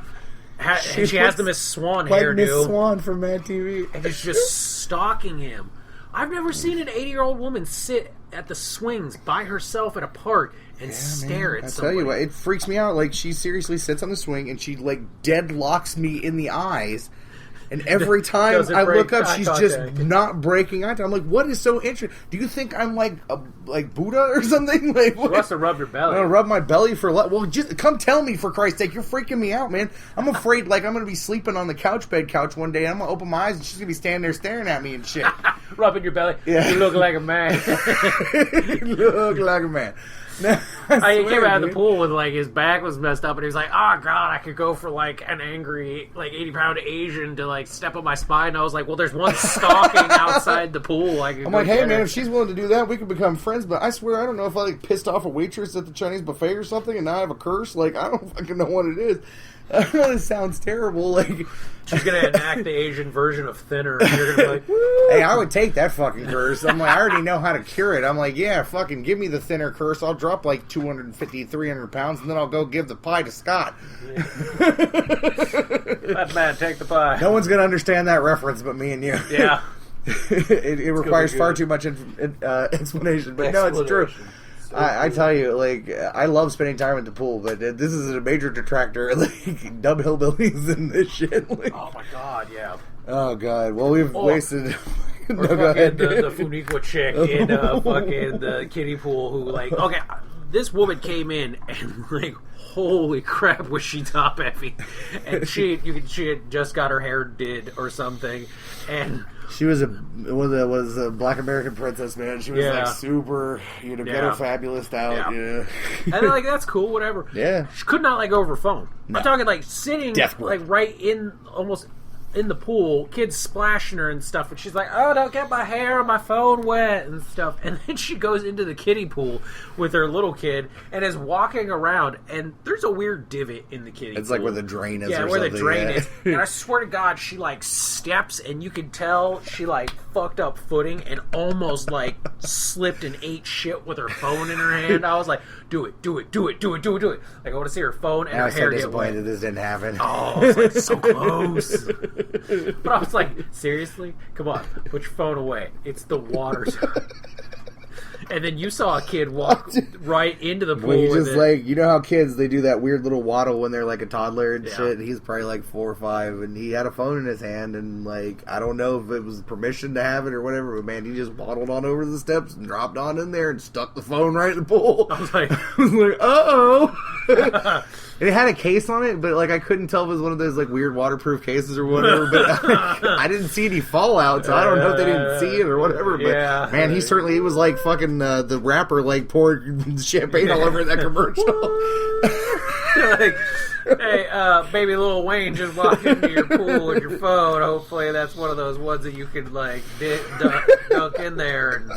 and she has the Miss Swan hairdo, Miss Swan from Mad TV, and is just stalking him. I've never seen an 80-year-old woman sit at the swings by herself at a park and stare at somebody. I tell you what, it freaks me out. Like, she seriously sits on the swing and she like deadlocks me in the eyes. And every time I look up, she's just not breaking eye contact. I'm like, what is so interesting? Do you think I'm like Buddha or something? Like, she wants to rub your belly. I'm gonna rub my belly for well, just come tell me, for Christ's sake. You're freaking me out, man. I'm afraid like I'm gonna be sleeping on the couch one day and I'm gonna open my eyes and she's gonna be standing there staring at me and shit. Rubbing your belly. Yeah. You look like a man. You look like a man. No, he came out of the pool with like his back was messed up, and he was like, "Oh God, I could go for like an angry, like 80-pound Asian to like step on my spine." And I was like, "Well, there's one stalking outside the pool." I'm like, "Hey man, if she's willing to do that, we could become friends." But I swear, I don't know if I like pissed off a waitress at the Chinese buffet or something, and now I have a curse. Like, I don't fucking know what it is. I know this sounds terrible. Like, she's gonna enact the Asian version of thinner, and you're gonna be like, woo! Hey, I would take that fucking curse. I'm like, I already know how to cure it. I'm like, yeah, fucking give me the thinner curse. I'll drop like 250, 300 pounds, and then I'll go give the pie to Scott. Yeah. That man, take the pie. No one's gonna understand that reference but me and you. Yeah. it requires far too much explanation, but no, it's true. So I tell you, like, I love spending time at the pool, but this is a major detractor. Like, dumb hillbillies and this shit. Like, oh my god, yeah. Oh god. Well, we've wasted. Or no, fucking the Funiqua chick in fucking the kiddie pool who, like, okay, this woman came in and, like, holy crap, was she top heavy? And she had just got her hair did or something, and. She was a Black American princess, man. She was like super, ghetto fabulous out. Yeah. And like, that's cool, whatever. Yeah. She could not let go of her phone. No. I'm talking like sitting like right in almost in the pool, kids splashing her and stuff, and she's like, "Oh, don't get my hair or my phone wet," and stuff. And then she goes into the kiddie pool with her little kid and is walking around, and there's a weird divot in the kiddie pool. It's like where the drain is, or where the drain is. And I swear to God, she like steps, and you can tell she like fucked up footing and almost like slipped and ate shit with her phone in her hand. I was like, do it. Like, I want to see her phone and her hair get wet. I was so disappointed that this didn't happen. Oh, it's like so close. But I was like, seriously? Come on, put your phone away. It's the water. And then you saw a kid walk right into the pool. Well, just like, you know how kids, they do that weird little waddle when they're like a toddler and shit. And he's probably like 4 or 5, and he had a phone in his hand, and like, I don't know if it was permission to have it or whatever, but man, he just waddled on over the steps and dropped on in there and stuck the phone right in the pool. I was like, uh-oh. It had a case on it, but like, I couldn't tell if it was one of those like weird waterproof cases or whatever. But I didn't see any fallout, so I don't know if they didn't see it or whatever. But man, he was like fucking the rapper like poured champagne all over that commercial. Like, hey, baby Lil Wayne just walked into your pool with your phone. Hopefully that's one of those ones that you can like dunk in there. And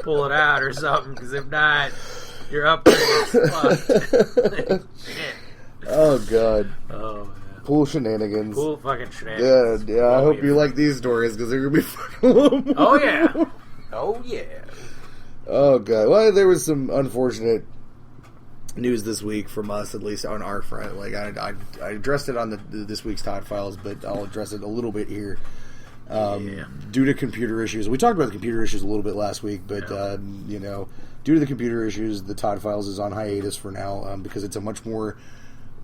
pull it out or something, because if not, your upgrade is fucked. Shit. Oh, God. Oh, man. Pool shenanigans. Pool fucking shenanigans. Yeah, I hope you like these stories, because they're going to be fucking a little more. Oh, yeah. Oh, yeah. Oh, God. Well, there was some unfortunate news this week from us, at least on our front. Like, I addressed it on this week's Todd Files, but I'll address it a little bit here. Due to computer issues. We talked about the computer issues a little bit last week, but, due to the computer issues, the Todd Files is on hiatus for now, because it's a much more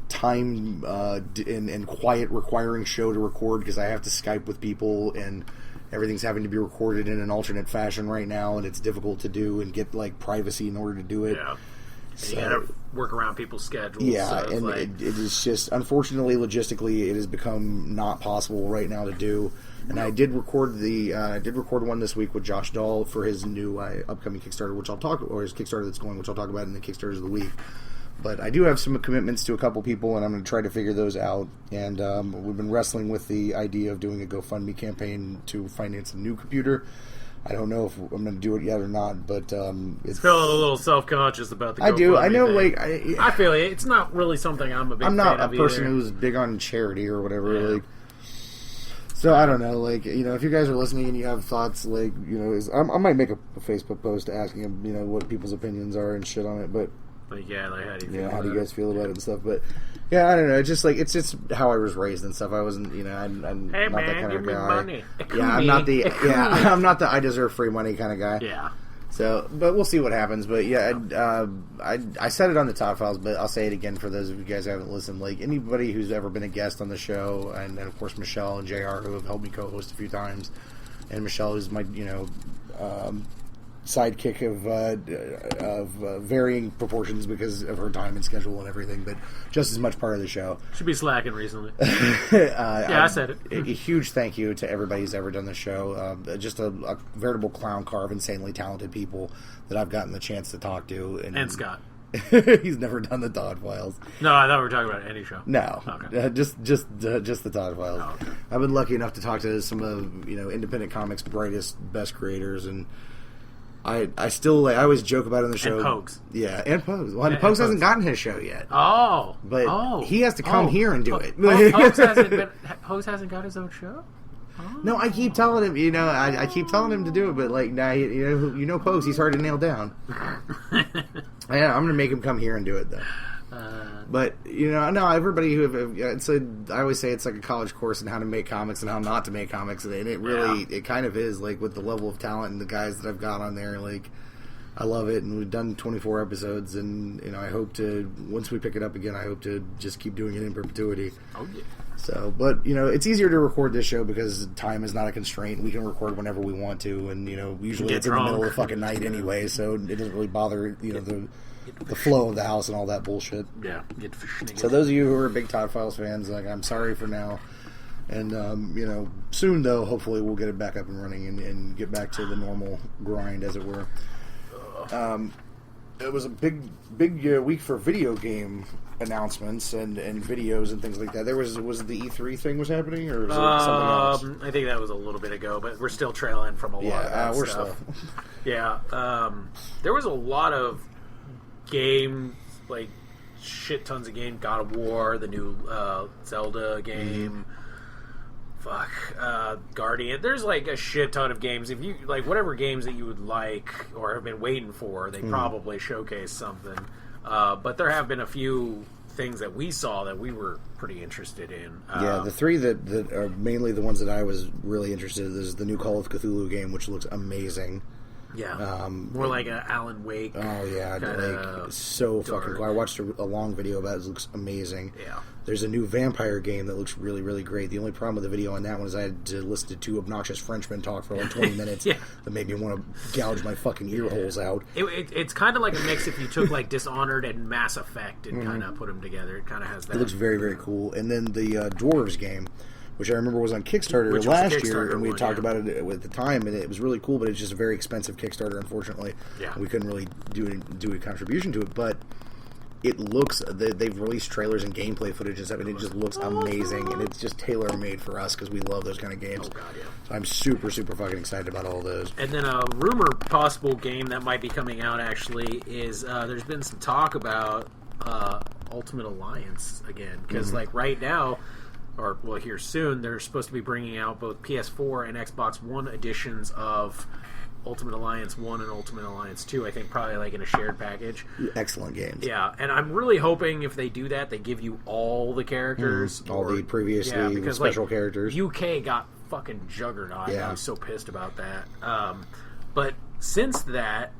time and quiet requiring show to record, because I have to Skype with people, and everything's having to be recorded in an alternate fashion right now, and it's difficult to do and get, like, privacy in order to do it. Yeah. So, you gotta work around people's schedules. Yeah, so and like... it is just, unfortunately, logistically, it has become not possible right now to do. And I did record one this week with Josh Dahl for his new upcoming Kickstarter, or his Kickstarter that's going, which I'll talk about in the Kickstarters of the week. But I do have some commitments to a couple people, and I'm going to try to figure those out. And we've been wrestling with the idea of doing a GoFundMe campaign to finance a new computer. I don't know if I'm going to do it yet or not, but it's feeling a little self-conscious about the GoFundMe I do. I know, thing. like... I feel it. It's not really something I'm a big fan of. I'm not a person either. who's big on charity or whatever, Yeah. like... So, I don't know, like, if you guys are listening and you have thoughts, like, I might make a Facebook post asking them, what people's opinions are and shit on it, but... Like, yeah, like, how do you feel how do you about guys feel about it and stuff, but... Yeah, I don't know, it's just, like, it's just how I was raised and stuff. I wasn't, I'm Hey, not man, that kind give of me guy. money. I'm not the I deserve free money kind of guy. Yeah. So, but we'll see what happens. But yeah, I said it on the Todd Files, but I'll say it again for those of you guys who haven't listened. Like, anybody who's ever been a guest on the show, and of course Michelle and JR, who have helped me co-host a few times, and Michelle is my sidekick of varying proportions because of her time and schedule and everything, but just as much part of the show. Should be slacking recently. I said it. A huge thank you to everybody who's ever done the show. Just a veritable clown car of insanely talented people that I've gotten the chance to talk to. And Scott. He's never done the Todd Files. No, I thought we were talking about any show. No, okay. Just the Todd Files. Oh, okay. I've been lucky enough to talk to some of independent comics' brightest, best creators, and I still I always joke about it in the show. And Pogues. Yeah, and Pogues. Well, Pogues hasn't gotten his show yet. Oh, but he has to come here and do it. Pogues hasn't got his own show. Oh. No, I keep telling him. I keep telling him to do it, but like now, Pogues, he's hard to nail down. Yeah, I'm gonna make him come here and do it though. But no, everybody I always say it's like a college course in how to make comics and how not to make comics, and it really it kind of is, like, with the level of talent and the guys that I've got on there. Like, I love it, and we've done 24 episodes, and I hope to, once we pick it up again, I hope to just keep doing it in perpetuity. Oh yeah. So, but it's easier to record this show because time is not a constraint. We can record whenever we want to, and usually it's in the middle of the fucking night anyway, so it doesn't really bother the flow of the house and all that bullshit. Yeah. So those of you who are big Todd Files fans, like, I'm sorry for now, and soon though, hopefully we'll get it back up and running and get back to the normal grind, as it were. It was a big week for video game announcements and videos and things like that. Was the E3 thing was happening, or was it something else? I think that was a little bit ago, but we're still trailing from a lot of that we're stuff. slow. Yeah, there was a lot of game, like, shit tons of game. God of War, the new Zelda game. Guardian. There's like a shit ton of games. If you like whatever games that you would like or have been waiting for, they probably showcase something. But there have been a few things that we saw that we were pretty interested in. The three that are mainly the ones that I was really interested in is the new Call of Cthulhu game, which looks amazing. Yeah, more like an Alan Wake. Oh yeah, like so fucking cool. I watched a long video about it. It looks amazing. Yeah, there's a new vampire game that looks really, really great. The only problem with the video on that one is I had to listen to two obnoxious Frenchmen talk for like 20 minutes. That made me want to gouge my fucking ear holes out. It's kind of like a mix if you took like Dishonored and Mass Effect and kind of put them together. It kind of has that. It looks very, very cool. And then the Dwarves game, which I remember was on Kickstarter last year, and we had talked about it at the time, and it was really cool, but it's just a very expensive Kickstarter, unfortunately. Yeah. We couldn't really do a contribution to it, but it looks, they've released trailers and gameplay footage and stuff, and it just looks amazing, and it's just tailor-made for us because we love those kind of games. Oh, God, yeah. So I'm super, super fucking excited about all those. And then a rumored possible game that might be coming out, actually, is there's been some talk about Ultimate Alliance again, because, like, right now, or, well, here soon, they're supposed to be bringing out both PS4 and Xbox One editions of Ultimate Alliance 1 and Ultimate Alliance 2, I think probably like in a shared package. Excellent games. Yeah, and I'm really hoping if they do that, they give you all the characters. All the previously because, special like, characters. UK got fucking juggernaut. Yeah. I was so pissed about that. But since that,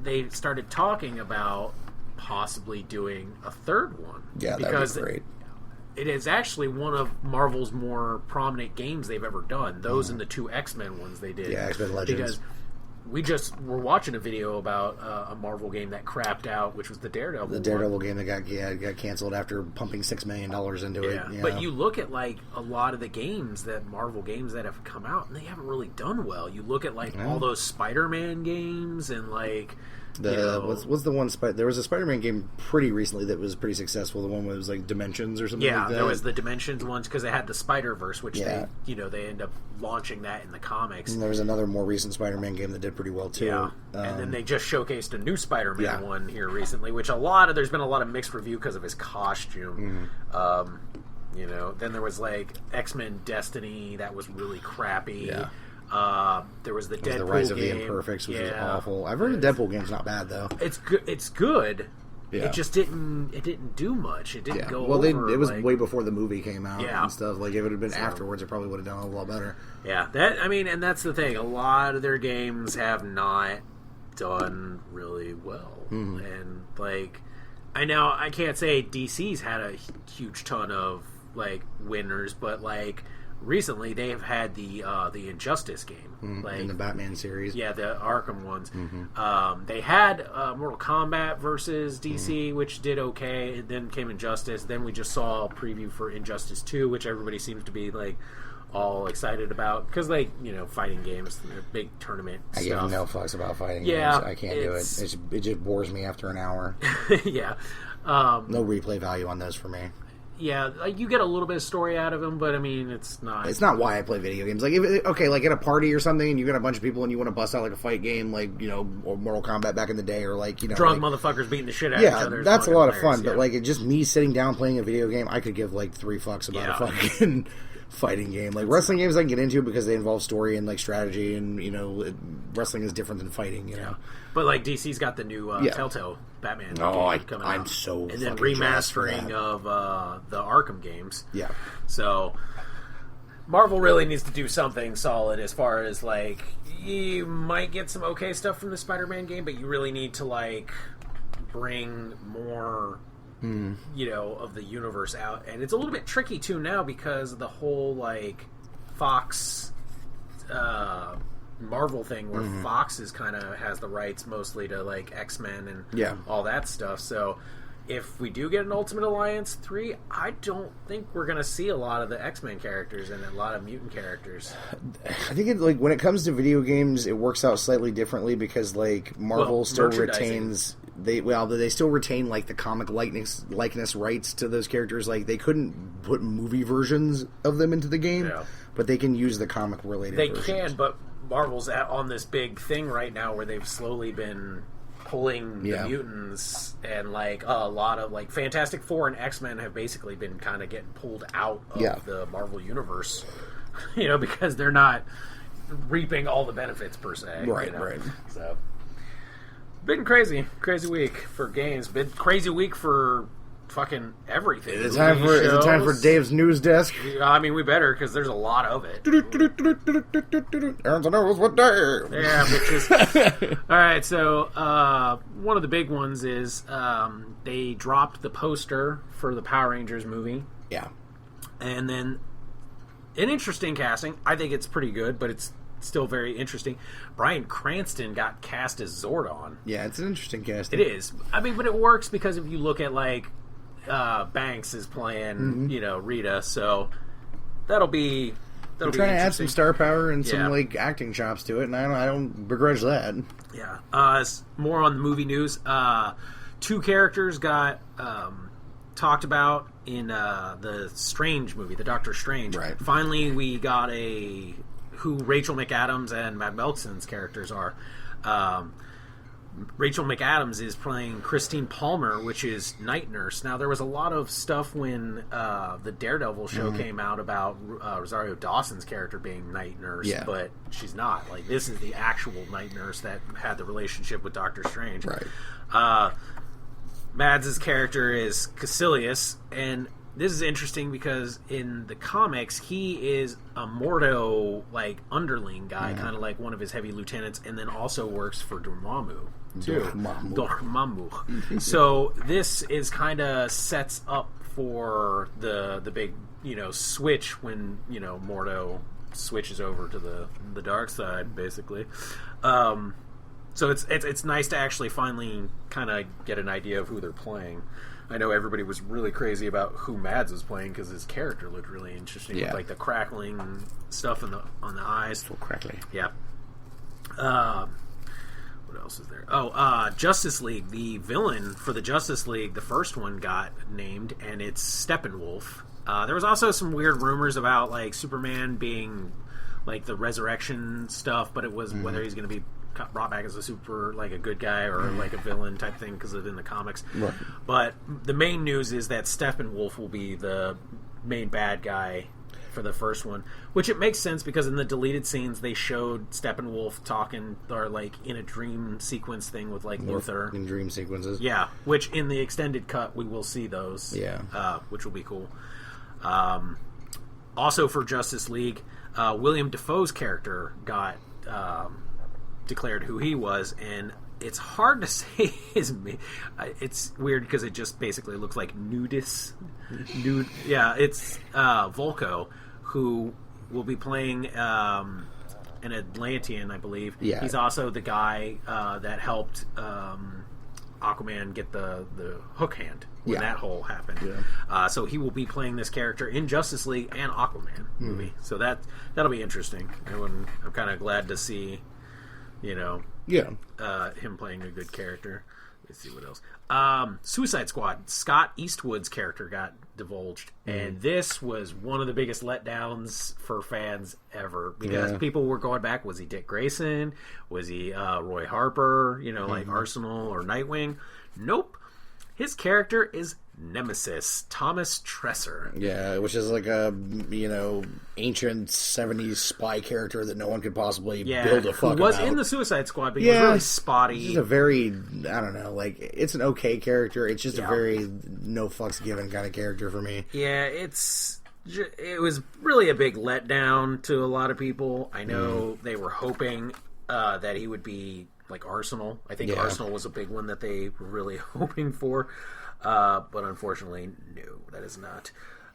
they started talking about possibly doing a third one. Yeah, because that'd be great. It is actually one of Marvel's more prominent games they've ever done. Those and the 2 X-Men ones they did. Yeah, X-Men Legends. Because we just were watching a video about a Marvel game that crapped out, which was the Daredevil. The Daredevil game that got canceled after pumping $6 million into it. Yeah. But you look at like a lot of the games that Marvel games that have come out, and they haven't really done well. You look at like all those Spider-Man games and like. What's the one? There was a Spider-Man game pretty recently that was pretty successful. The one where it was like Dimensions or something. Yeah, like that. there was the Dimensions ones because they had the Spider-Verse, which they end up launching that in the comics. And there was another more recent Spider-Man game that did pretty well too. Yeah, and then they just showcased a new Spider-Man one here recently, which there's been a lot of mixed review because of his costume. Then there was like X-Men Destiny that was really crappy. Yeah. There was the Deadpool the Rise of game. the Imperfects, which was awful. I've heard the Deadpool game's not bad though. It's good. It's good. Yeah. It just didn't. It didn't do much. It didn't go. Well, over, it was way before the movie came out Yeah. and stuff. Like if it had been afterwards, it probably would have done a lot better. Yeah, and that's the thing. A lot of their games have not done really well, and like I can't say DC's had a huge ton of like winners, but like. Recently, they've had the Injustice game, like in the Batman series. Yeah, the Arkham ones. They had Mortal Kombat versus DC, which did okay. And then came Injustice. Then we just saw a preview for Injustice 2, which everybody seems to be like all excited about because, like, fighting games, big tournament. I stuff. give no fucks about fighting Yeah, games. I can't do it. It just bores me after an hour. Yeah, no replay value on those for me. Yeah, like you get a little bit of story out of them, but I mean, it's not. It's not why I play video games. Like, like at a party or something, and you got a bunch of people, and you want to bust out like a fight game, like or Mortal Kombat back in the day, or like drunk motherfuckers beating the shit out of each other. That's a lot of fun. But like, just me sitting down playing a video game, I could give like 3 fucks about a fucking fighting game. Like wrestling games, I can get into because they involve story and like strategy, and wrestling is different than fighting. You know. But like DC's got the new Telltale Batman game coming out. I'm so and then remastering of the Arkham games. Yeah. So Marvel really needs to do something solid as far as like you might get some okay stuff from the Spider-Man game, but you really need to like bring more of the universe out. And it's a little bit tricky too now because of the whole like Fox Marvel thing where Fox is kind of has the rights mostly to like X-Men and all that stuff. So if we do get an Ultimate Alliance 3, I don't think we're going to see a lot of the X-Men characters and a lot of mutant characters. I think when it comes to video games, it works out slightly differently because like Marvel still retains they still retain like the comic likeness rights to those characters. Like they couldn't put movie versions of them into the game, but they can use the comic related. They versions. can, but Marvel's on this big thing right now where they've slowly been pulling the mutants, and like a lot of like Fantastic Four and X-Men have basically been kind of getting pulled out of the Marvel universe, because they're not reaping all the benefits per se. Right. So been crazy week for games. Been crazy week for fucking everything. Is it time for Dave's news desk? I mean, we better because there's a lot of it. Aaron's knows what day. Yeah, which is all right. So one of the big ones is they dropped the poster for the Power Rangers movie. Yeah, and then an interesting casting. I think it's pretty good, but it's still very interesting. Bryan Cranston got cast as Zordon. Yeah, it's an interesting casting. It is. I mean, but it works because if you look at like Banks is playing, Rita, so that'll be. They're trying to add some star power and some like acting chops to it, and I don't begrudge that. Yeah. More on the movie news. two characters got talked about in the Strange movie, the Doctor Strange. Right. Finally, we got who Rachel McAdams and Matt Melkson's characters are. Rachel McAdams is playing Christine Palmer, which is Night Nurse. Now, there was a lot of stuff when the Daredevil show came out about Rosario Dawson's character being Night Nurse, but she's not. Like, this is the actual Night Nurse that had the relationship with Doctor Strange. Right. Mads' character is Caecilius, and this is interesting because in the comics, he is a Mordo, like, underling guy, kind of like one of his heavy lieutenants, and then also works for Dormammu. Dormammu. So this is kind of sets up for the big, switch when, Mordo switches over to the dark side, basically. So it's nice to actually finally kind of get an idea of who they're playing. I know everybody was really crazy about who Mads was playing because his character looked really interesting, with, like, the crackling stuff on the eyes. So crackly. Yeah. What else is there? Justice League. The villain for the Justice League, the first one, got named, and it's Steppenwolf. There was also some weird rumors about, like, Superman being, like, the resurrection stuff, but it was whether he's going to be brought back as a good guy or like a villain type thing because of in the comics. Right. But the main news is that Steppenwolf will be the main bad guy for the first one, which it makes sense because in the deleted scenes they showed Steppenwolf talking or like in a dream sequence thing with like Luthor. In dream sequences. Yeah, which in the extended cut we will see those. Yeah. Which will be cool. Also for Justice League, William Dafoe's character got declared who he was, and it's hard to say it's weird because it just basically looks like Nudis. It's Volko, who will be playing an Atlantean, I believe. Yeah. He's also the guy that helped Aquaman get the hook hand when that whole happened. Yeah. So he will be playing this character in Justice League and Aquaman movie. So that'll be interesting. I'm kind of glad to see him playing a good character. Let's see what else. Suicide Squad. Scott Eastwood's character got divulged, and this was one of the biggest letdowns for fans ever because people were going back. Was he Dick Grayson? Was he Roy Harper? Like Arsenal or Nightwing? Nope. His character is Nemesis, Thomas Tresser. Yeah, which is like a, ancient 70s spy character that no one could possibly build a fuck about. He was in the Suicide Squad, but he was really spotty. He's a very, I don't know, like, it's an okay character. It's just a very no fucks given kind of character for me. Yeah, it was really a big letdown to a lot of people. I know they were hoping that he would be like Arsenal. I think Arsenal was a big one that they were really hoping for. But unfortunately, no, that is not.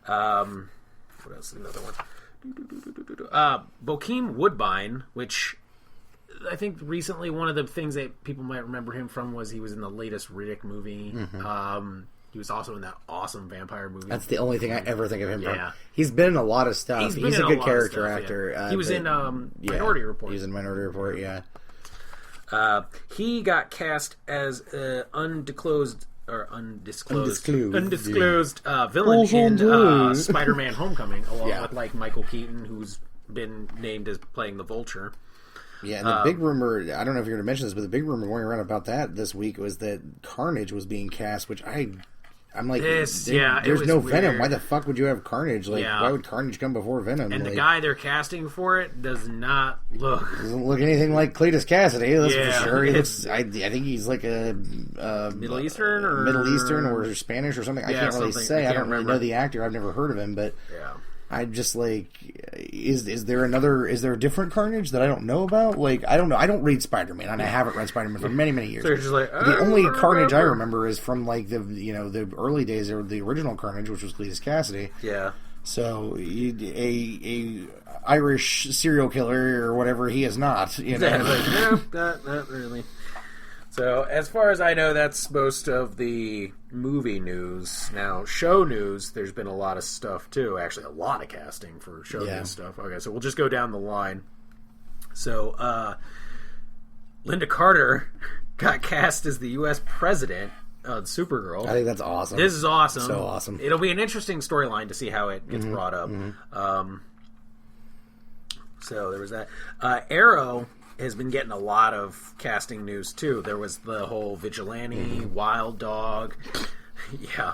What else? Another one. Bokeem Woodbine, which I think recently one of the things that people might remember him from was he was in the latest Riddick movie. He was also in that awesome vampire movie. That's the only thing I ever think of him from. He's been in a lot of stuff. He's a good character actor. Yeah. He was in Minority Report. He was in Minority Report, he got cast as undisclosed villain in Spider-Man: Homecoming, along with like Michael Keaton, who's been named as playing the Vulture. Yeah, and the big rumor, I don't know if you're going to mention this, but the big rumor going around about that this week was that Carnage was being cast, which I'm like, there's no Venom. Weird. Why the fuck would you have Carnage? Like, why would Carnage come before Venom? And the guy they're casting for it doesn't look anything like Cletus Cassidy. That's for sure. He looks. I think he's like a Middle Eastern or Spanish or something. I can't really say. I don't really know the actor. I've never heard of him, but I'm just like, is there a different Carnage that I don't know about? Like, I don't know. I don't read Spider-Man, and I haven't read Spider-Man for many, many years. So you're just like, the only Carnage I remember is from like the early days of the original Carnage, which was Cletus Cassidy. Yeah. So a Irish serial killer or whatever he is not. Not really. So, as far as I know, that's most of the movie news. Now, show news, there's been a lot of stuff, too. Actually, a lot of casting for show news stuff. Okay, so we'll just go down the line. So, Linda Carter got cast as the U.S. president Supergirl. I think that's awesome. This is awesome. So awesome. It'll be an interesting storyline to see how it gets brought up. So there was that. Arrow has been getting a lot of casting news too. There was the whole Vigilante, Wild Dog. Yeah.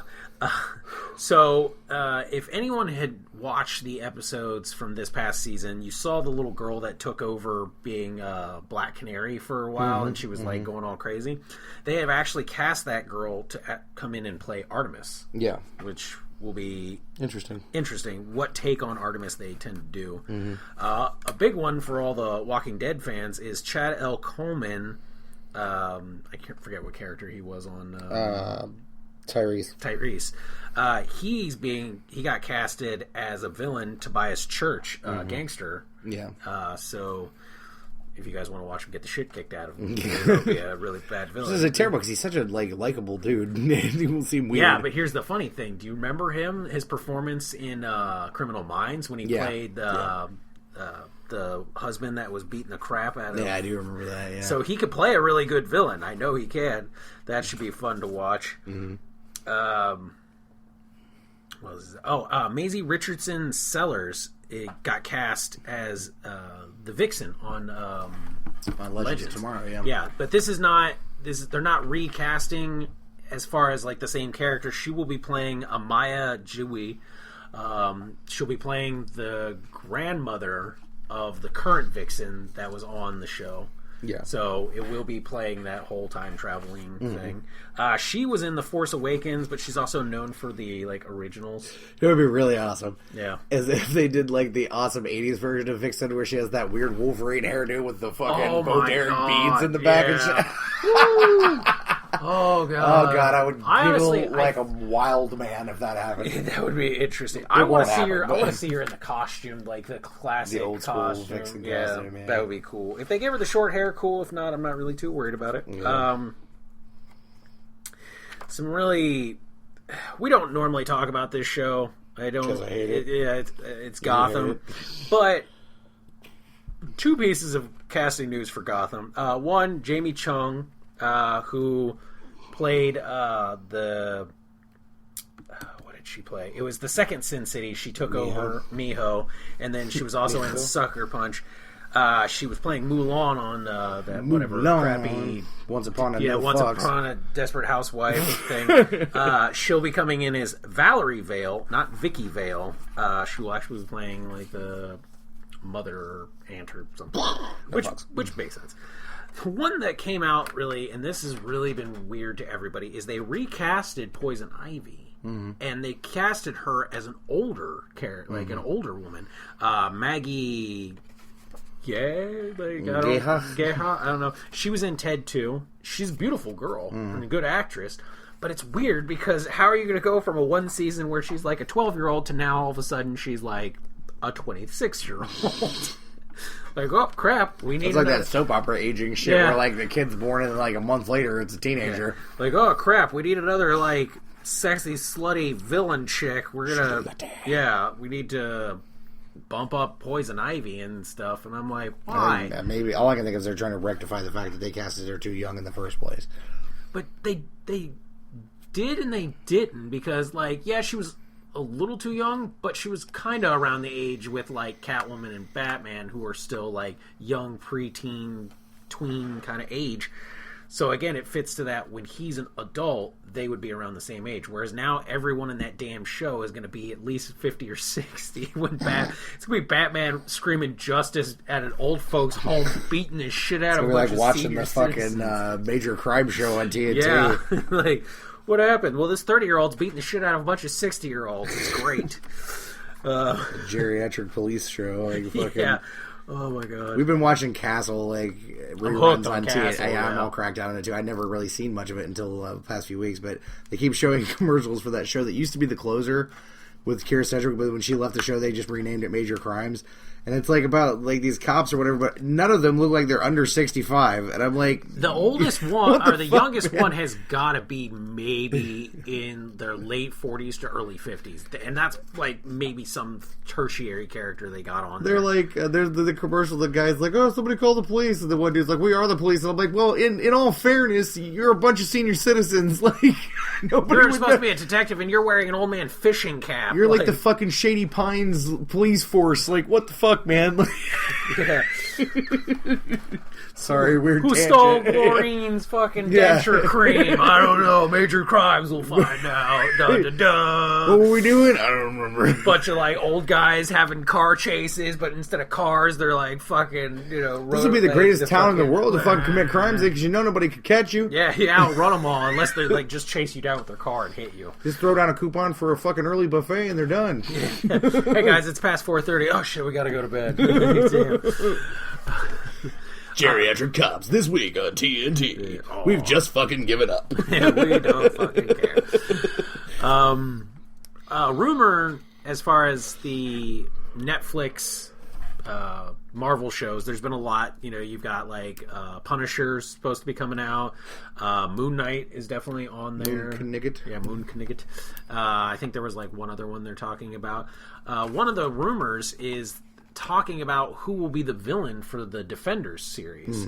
So if anyone had watched the episodes from this past season, you saw the little girl that took over being Black Canary for a while, and she was like going all crazy. They have actually cast that girl to come in and play Artemis. Yeah. Which will be interesting. What take on Artemis they tend to do. A big one for all the Walking Dead fans is Chad L. Coleman. I can't forget what character he was on. Tyrese. He got casted as a villain, Tobias Church, gangster. Yeah. So if you guys want to watch him get the shit kicked out of him, he'll be a really bad villain. This is terrible because he's such a likable dude. He will seem weird. Yeah, but here's the funny thing. Do you remember him? His performance in Criminal Minds when he played the husband that was beating the crap out of him. Yeah, I do remember that. Yeah. So he could play a really good villain. I know he can. That should be fun to watch. Maisie Richardson Sellers got cast as the Vixen on Legends tomorrow. Yeah, yeah, but they're not recasting as far as like the same character. She will be playing Amaya Jiwi. She'll be playing the grandmother of the current Vixen that was on the show. Yeah. So it will be playing that whole time traveling thing. She was in The Force Awakens, but she's also known for the originals. It would be really awesome. Yeah. As if they did the awesome 80s version of Vixen where she has that weird Wolverine hairdo with the fucking bowed beads in the back and shit. Oh god! I would feel like a wild man if that happened. That would be interesting. I want to see her. I want to see her in the costume, like the classic, the old costume. school Vixen costume. Yeah, that would be cool. If they gave her the short hair, cool. If not, I'm not really too worried about it. Yeah. Some really, we don't normally talk about this show. I don't. I hate it. Yeah, it's Gotham, but two pieces of casting news for Gotham. One, Jamie Chung. Who played what did she play? It was the second Sin City. She took over Miho, and then she was also in Sucker Punch. She was playing Mulan on that whatever crappy Once Upon a Desperate Housewife thing. She'll be coming in as Valerie Vale, not Vicky Vale. She will actually be playing like the mother or aunt or something, which makes sense. The one that came out really, and this has really been weird to everybody, is they recasted Poison Ivy, and they casted her as an older character, like an older woman, Maggie. Geha. I don't know. She was in Ted 2. She's a beautiful girl and a good actress. But it's weird because how are you going to go from a one season where she's like a 12-year-old to now all of a sudden she's like a 26-year-old? Like, oh crap, we need. It's like that soap opera aging shit where like the kid's born and like a month later it's a teenager. Yeah. Like, oh crap, we need another like sexy slutty villain chick. We're gonna we need to bump up Poison Ivy and stuff. And I'm like, why? Maybe all I can think is they're trying to rectify the fact that they casted her too young in the first place. But they did and they didn't because she was a little too young, but she was kind of around the age with like Catwoman and Batman, who are still like young preteen, tween kind of age. So again, it fits to that when he's an adult, they would be around the same age. Whereas now everyone in that damn show is going to be at least 50 or 60. When it's going to be Batman screaming justice at an old folks' home, beating the shit out of a bunch of watching the citizens. Fucking major crime show on TNT. Yeah, like. What happened? Well, this 30-year-old's beating the shit out of a bunch of 60-year-olds. It's great. A geriatric police show. Like, fucking, yeah. Oh, my God. We've been watching Castle, reruns on TNT. I'm all cracked down on it, too. I'd never really seen much of it until the past few weeks, but they keep showing commercials for that show that used to be The Closer, with Kira Sedgwick, but when she left the show, they just renamed it Major Crimes. And it's like about like these cops or whatever, but none of them look like they're under 65. And I'm like, the oldest one or the youngest one has got to be maybe in their late 40s to early 50s, and that's like maybe some tertiary character they got on. They're like, there's the commercial. The guy's like, "Oh, somebody call the police," and the one dude's like, "We are the police." And I'm like, "Well, in all fairness, you're a bunch of senior citizens. Like, nobody. You're supposed to be a detective, and you're wearing an old man fishing cap. You're like the fucking Shady Pines police force. Like, what the fuck, man?" Yeah. Sorry, weird. Who stole Maureen's fucking denture cream? I don't know. Major Crimes will find out. Dun, dun, dun. What were we doing? I don't remember. Bunch of like old guys having car chases, but instead of cars, they're like fucking, This would be the greatest town in the world to fucking commit crimes because nobody could catch you. Yeah, you outrun them all unless they like just chase you down with their car and hit you. Just throw down a coupon for a fucking early buffet and they're done. Hey guys, it's past 4:30. Oh shit, we gotta go to bed. Damn. Geriatric cops this week on TNT. Oh. We've just fucking given up. Yeah, we don't fucking care. Rumor as far as the Netflix Marvel shows, there's been a lot. You've got like Punisher's supposed to be coming out. Moon Knight is definitely on there. Moon Knigget. I think there was like one other one they're talking about. One of the rumors is talking about who will be the villain for the Defenders series.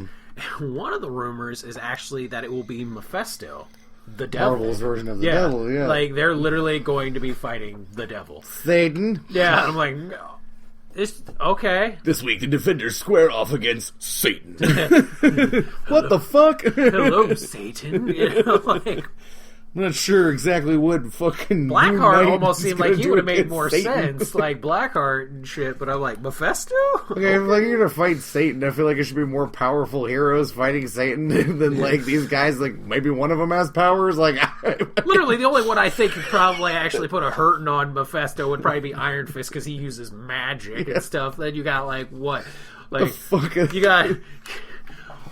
One of the rumors is actually that it will be Mephisto, the devil. Marvel's version of the devil, yeah. Like, they're literally going to be fighting the devil. Satan. Yeah, I'm like, no. It's okay. This week, the Defenders square off against Satan. What the fuck? Hello, Satan. Like... I'm not sure exactly what fucking Blackheart almost seemed like he would have made more sense, like Blackheart and shit. But I'm like, Mephisto? Okay, if like you're gonna fight Satan, I feel like it should be more powerful heroes fighting Satan than like these guys. Like maybe one of them has powers. Like literally, the only one I think could probably actually put a hurting on Mephisto would probably be Iron Fist because he uses magic and stuff. Then you got like what, like you got.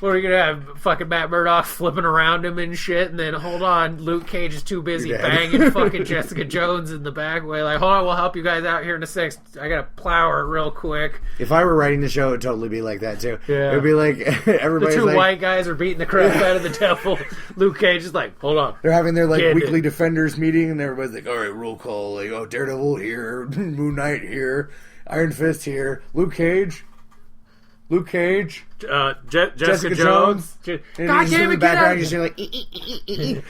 What are you gonna have? Fucking Matt Murdock flipping around him and shit, and then hold on, Luke Cage is too busy banging fucking Jessica Jones in the back way. Like, hold on, we'll help you guys out here in a sec. I gotta plow her real quick. If I were writing the show, it'd totally be like that too. Yeah. It'd be like everybody's the two like, white guys are beating the crap out of the devil. Luke Cage is like, hold on. They're having their like weekly Defenders meeting, and everybody's like, all right, roll call. Like, oh, Daredevil here, Moon Knight here, Iron Fist here, Luke Cage. Jessica Jones. God damn it, get out! You're like, yeah,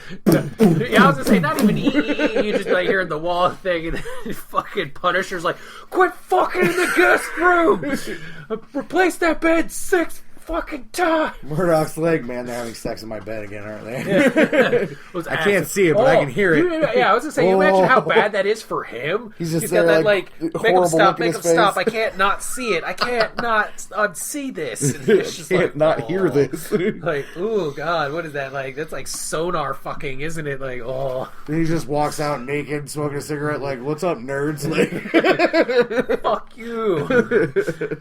I was gonna say not even you just like hearing the wall thing, and then fucking Punisher's like, quit fucking in the guest room. Replace that bed 6 fucking times. Murdoch's like, man, they're having sex in my bed again, aren't they? I can't acid. see it, but I can hear it. Yeah, I was gonna say, you imagine how bad that is for him. He's just got that like make him stop, make him stop. I can't not see it. I can't not unsee this. And it's just I can't not hear this. Like, oh god, what is that like? That's like sonar fucking, isn't it? Like, oh. Then he just walks out naked, smoking a cigarette. Like, what's up, nerds? Like, fuck you.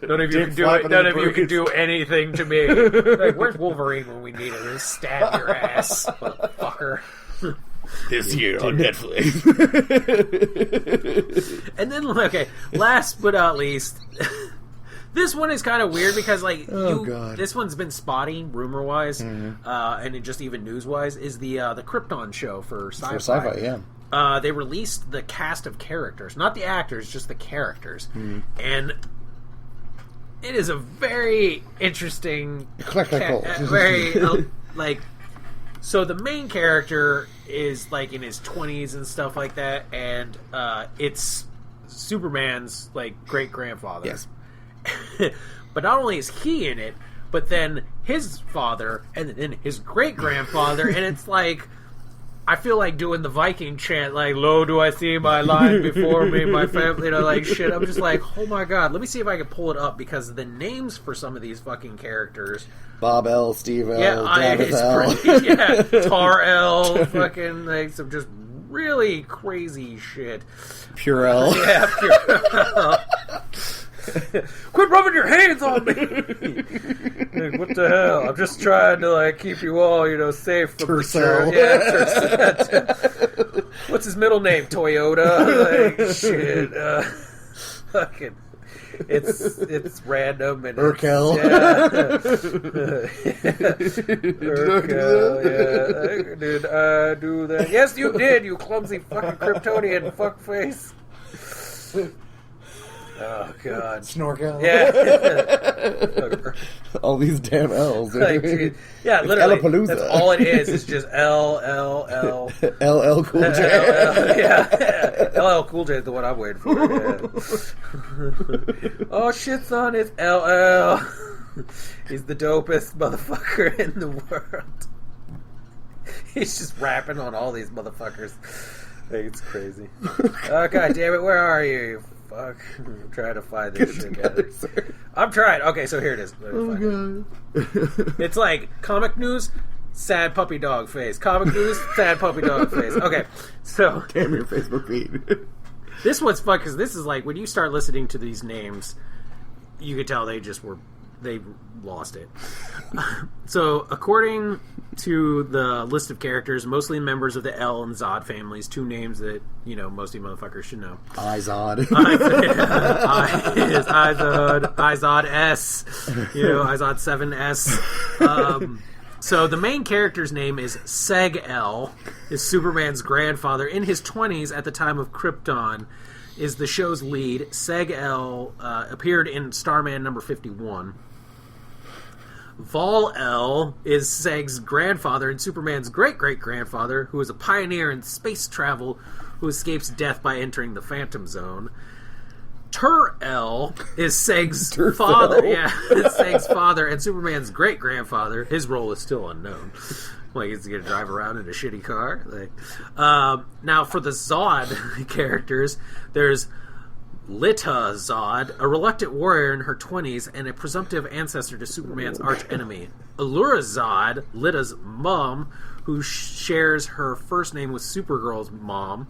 None of you can do it. None of you can do anything to me. Like, where's Wolverine when we need him? Just stab your ass, motherfucker. This year on Netflix. And then, okay, last but not least, this one is kind of weird because, like, this one's been spotty, rumor-wise, and just even news-wise, is the Krypton show for Sci-Fi. For Sci-Fi, yeah. They released the cast of characters, not the actors, just the characters, and it is a very interesting, like, so the main character is like in his 20s and stuff like that, and it's Superman's like great grandfather. Yes, but not only is he in it, but then his father, and then his great grandfather, and it's like, I feel like doing the Viking chant, like, lo, do I see my line before me, my family, like, shit. I'm just like, oh my god, let me see if I can pull it up, because the names for some of these fucking characters... Bob L., Steve L., Travis L. Tar L, fucking, like, some just really crazy shit. Pure L. Yeah, Pure L. Quit rubbing your hands on me! Like, what the hell? I'm just trying to like keep you all, safe from Tercel. Yeah, what's his middle name? Toyota? Like, shit. Fucking... It's random and Urkel. Urkel, yeah. Did I do that? Yes, you did, you clumsy fucking Kryptonian fuckface. Oh, God. Snorkel. Yeah. All these damn L's. Like, dude, yeah, literally. Ellapalooza. That's all it is. It's just L. LL Cool J. Yeah. LL Cool J is the one I'm waiting for. Yeah. Oh, shit, son. It's LL. He's the dopest motherfucker in the world. He's just rapping on all these motherfuckers. Like, it's crazy. Oh, God damn it. Where are you? Fuck. I'm trying to find this shit together. I'm trying. Okay, so here it is. Oh, God. It's like comic news, sad puppy dog face. Comic news, sad puppy dog face. Okay, so. Damn your Facebook feed. This one's fun because this is like when you start listening to these names, you could tell they lost it. So, according to the list of characters, mostly members of the L and Zod families, two names that, most of you motherfuckers should know. Izod. Izod S. Izod 7S. So, the main character's name is Seg-El, is Superman's grandfather in his 20s at the time of Krypton, is the show's lead. Seg-El appeared in Starman number 51. Vol-El is Seg's grandfather and Superman's great-great-grandfather, who is a pioneer in space travel who escapes death by entering the Phantom Zone. Tur-El is Seg's father. Yeah, Seg's father and Superman's great-grandfather. His role is still unknown. Like, he's going to drive around in a shitty car. Now, for the Zod characters, there's Lita Zod, a reluctant warrior in her 20s and a presumptive ancestor to Superman's archenemy. Allura Zod, Lita's mom, who shares her first name with Supergirl's mom.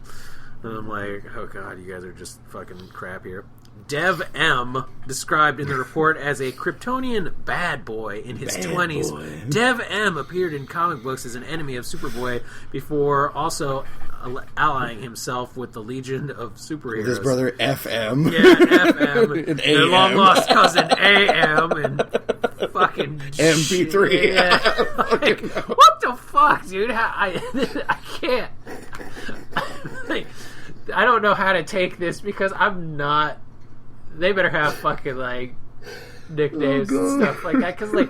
And I'm like, oh God, you guys are just fucking crap here. Dev M, described in the report as a Kryptonian bad boy in his 20s. Boy. Dev M appeared in comic books as an enemy of Superboy before also allying himself with the Legion of Superheroes. With his brother FM. Yeah, FM. And their long-lost cousin AM and fucking... MP3. Yeah. Like, what the fuck, dude? I can't... I don't know how to take this because I'm not... They better have fucking, nicknames and stuff like that. Because,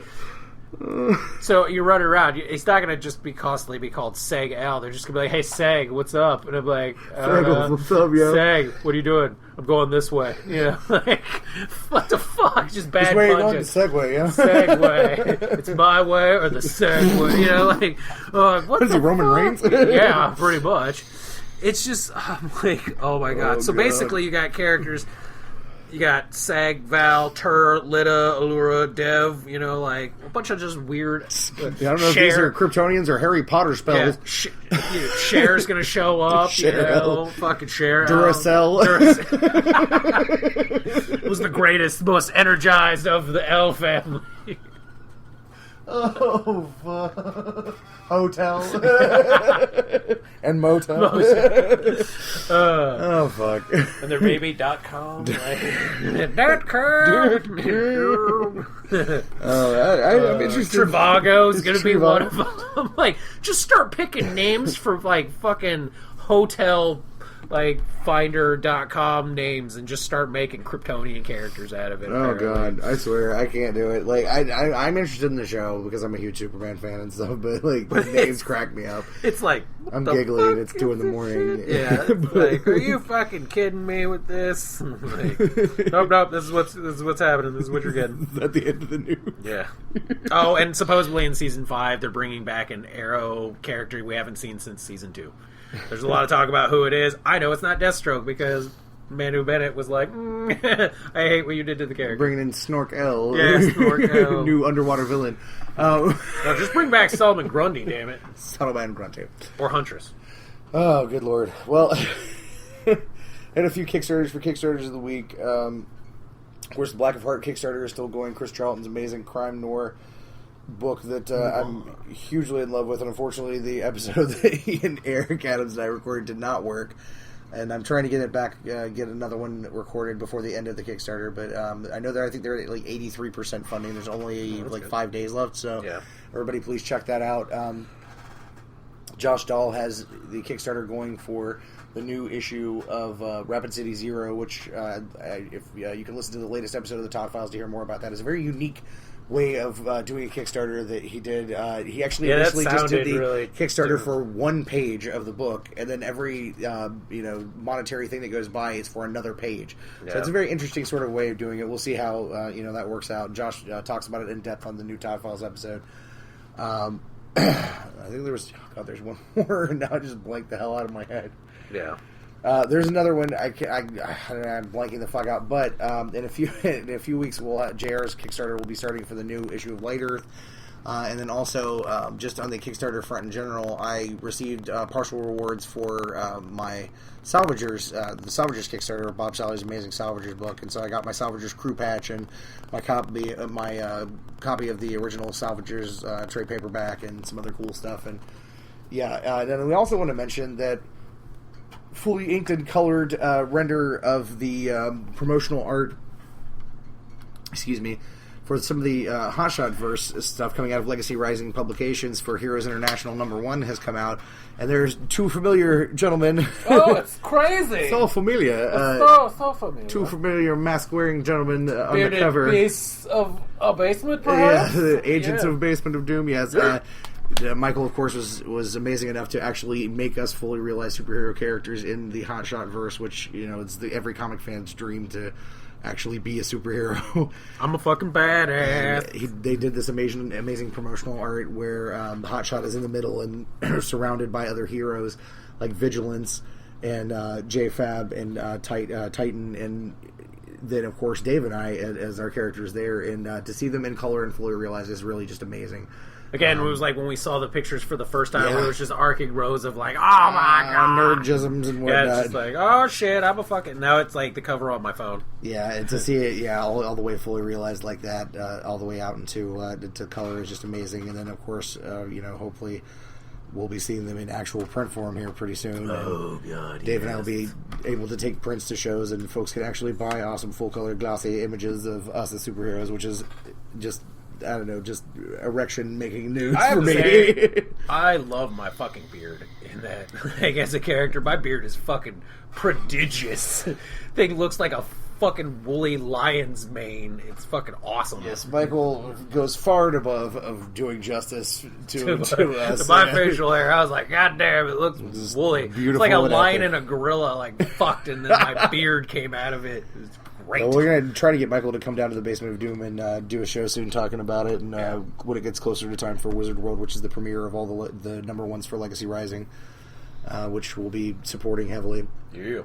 so you're running around. It's not going to just constantly be called Seg-El. They're just going to be like, hey, Seg, what's up? And I'm like, what's up, yo? Seg, what are you doing? I'm going this way. What the fuck? Just bad Just where you going? punches. The Segway, yeah? Segway. It's my way or the Segway. What is he, Roman Reigns? Yeah, pretty much. It's just, I'm like, oh my God. So basically you got characters... You got Sag, Val, Tur, Lita, Allura, Dev, a bunch of just weird... I don't know if these are Kryptonians or Harry Potter spells. Yeah, Cher's going to show up, fucking Cher. Duracell. Was the greatest, most energized of the L family. Oh, fuck. Hotel. And motel. Oh, fuck. And their baby.com. .com. I'm interested. Trivago's going to be one of them. I'm like, just start picking names for, fucking hotel... finder.com names and just start making Kryptonian characters out of it. Oh apparently. God, I swear I can't do it. I'm interested in the show because I'm a huge Superman fan and stuff, but the names crack me up. It's I'm giggling and it's 2 a.m. Yeah, it's are you fucking kidding me with this? Nope, this is what's happening. This is what you're getting. At the end of the news. Yeah. Oh, and supposedly in season 5 they're bringing back an Arrow character we haven't seen since season 2. There's a lot of talk about who it is. I know it's not Deathstroke because Manu Bennett was like, I hate what you did to the character. Bringing in Snork-El. Yeah, Snork-El. New underwater villain. No, just bring back Solomon Grundy, damn it. Solomon Grundy. Or Huntress. Oh, good lord. Well, had a few Kickstarters for Kickstarters of the week. Of course, the Black of Heart Kickstarter is still going. Chris Charlton's amazing crime noir book that I'm hugely in love with, and unfortunately the episode that he and Eric Adams and I recorded did not work, and I'm trying to get it back, get another one recorded before the end of the Kickstarter, but I know I think they're at like 83% funding. There's only like good. 5 days left, so everybody please check that out. Josh Dahl has the Kickstarter going for the new issue of Rapid City Zero, which if you can listen to the latest episode of the Todd Files to hear more about that. It's a very unique way of doing a Kickstarter that he did. He actually initially just did the really Kickstarter for one page of the book, and then every monetary thing that goes by is for another page. Yeah. So it's a very interesting sort of way of doing it. We'll see how that works out. Josh talks about it in depth on the new Todd Files episode. I think there's one more, and now I just blanked the hell out of my head. Yeah. There's another one I'm blanking the fuck out, but in a few weeks JR's Kickstarter will be starting for the new issue of Light Earth, and then also just on the Kickstarter front in general, I received partial rewards for my Salvagers, the Salvagers Kickstarter, Bob Sally's amazing Salvagers book, and so I got my Salvagers crew patch and my copy of the original Salvagers trade paperback and some other cool stuff, and then we also want to mention that fully inked and colored render of the promotional art, for some of the Hotshot verse stuff coming out of Legacy Rising Publications for Heroes International #1 has come out, and there's two familiar gentlemen. Oh, it's crazy! So familiar. So familiar. Two familiar mask-wearing gentlemen on Bearded the cover. Beasts of a Basement, perhaps? Yeah, the Agents of Basement of Doom, yes. Michael, of course, was amazing enough to actually make us fully realize superhero characters in the Hotshot verse, which, it's every comic fan's dream to actually be a superhero. I'm a fucking badass. They did this amazing promotional art where Hotshot is in the middle and surrounded by other heroes like Vigilance and JFab and Titan, and then, of course, Dave and I as our characters there, and to see them in color and fully realized is really just amazing. Again, it was like when we saw the pictures for the first time, it was just arcing rows of like, oh my god, nerdgisms and whatnot. Yeah, it's just like, oh shit, I'm a fucking... Now it's like the cover on my phone. Yeah, and to see it, all the way fully realized like that, all the way out into to color is just amazing. And then, of course, hopefully we'll be seeing them in actual print form here pretty soon. Oh, God, Dave and I will be able to take prints to shows, and folks can actually buy awesome full-color glossy images of us as superheroes, which is just... I don't know, just erection-making news for me. I love my fucking beard in that. Like, as a character, my beard is fucking prodigious. Thing looks like a fucking woolly lion's mane. It's fucking awesome. Yes, Michael goes far and above of doing justice to us. To my facial hair, I was like, God damn, it looks woolly. It's like a lion and a gorilla, like, fucked, and then my beard came out of it. It was great. Well, we're going to try to get Michael to come down to the Basement of Doom and do a show soon talking about it, and when it gets closer to time for Wizard World, which is the premiere of all the #1s for Legacy Rising, which we'll be supporting heavily. Yeah.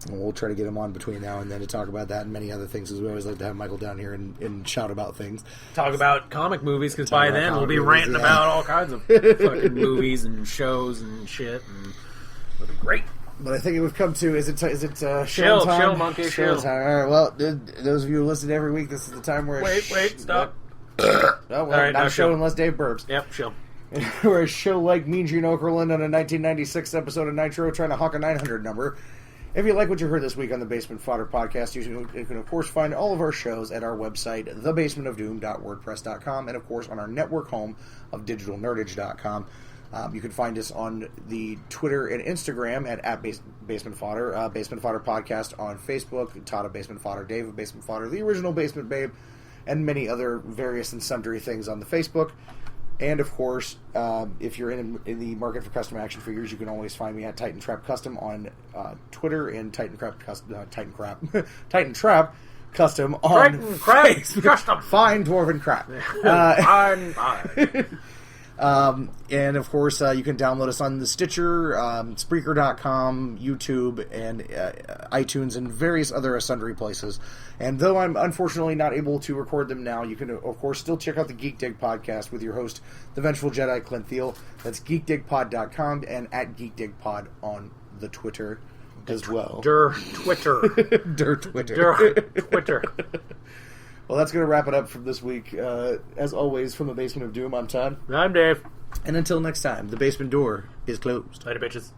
And we'll try to get him on between now and then to talk about that and many other things, because we always like to have Michael down here and shout about things. Talk about comic movies, because by then we'll be ranting about all kinds of fucking movies and shows and shit, and it'll be great. But I think we've come to, is it Chill time? Monkey, Chill time. All right, well, those of you who listen every week, this is the time where... Wait, stop. Oh, well, right, not a show unless Dave burps. Yep, chill. We're a show like Mean Gene Okerlund on a 1996 episode of Nitro trying to hawk a 900 number. If you like what you heard this week on the Basement Fodder podcast, you can, of course, find all of our shows at our website, thebasementofdoom.wordpress.com, and, of course, on our network home of digitalnerdage.com. You can find us on the Twitter and Instagram at Basement Fodder, Basement Fodder Podcast on Facebook, Todd of Basement Fodder, Dave of Basement Fodder, the original Basement Babe, and many other various and sundry things on the Facebook. And, of course, if you're in the market for custom action figures, you can always find me at Titan Trap Custom on Twitter and Titan Trap Custom on Facebook. Custom. Fine Dwarven Crap. Fine. And, of course, you can download us on the Stitcher, Spreaker.com, YouTube, and iTunes, and various other sundry places. And though I'm unfortunately not able to record them now, you can, of course, still check out the Geek Dig podcast with your host, the Vengeful Jedi, Clint Thiel. That's geekdigpod.com and at geekdigpod on the Twitter. as well. Twitter. Twitter. Well, that's going to wrap it up for this week. As always, from the Basement of Doom, I'm Todd. I'm Dave. And until next time, the basement door is closed. Later, bitches.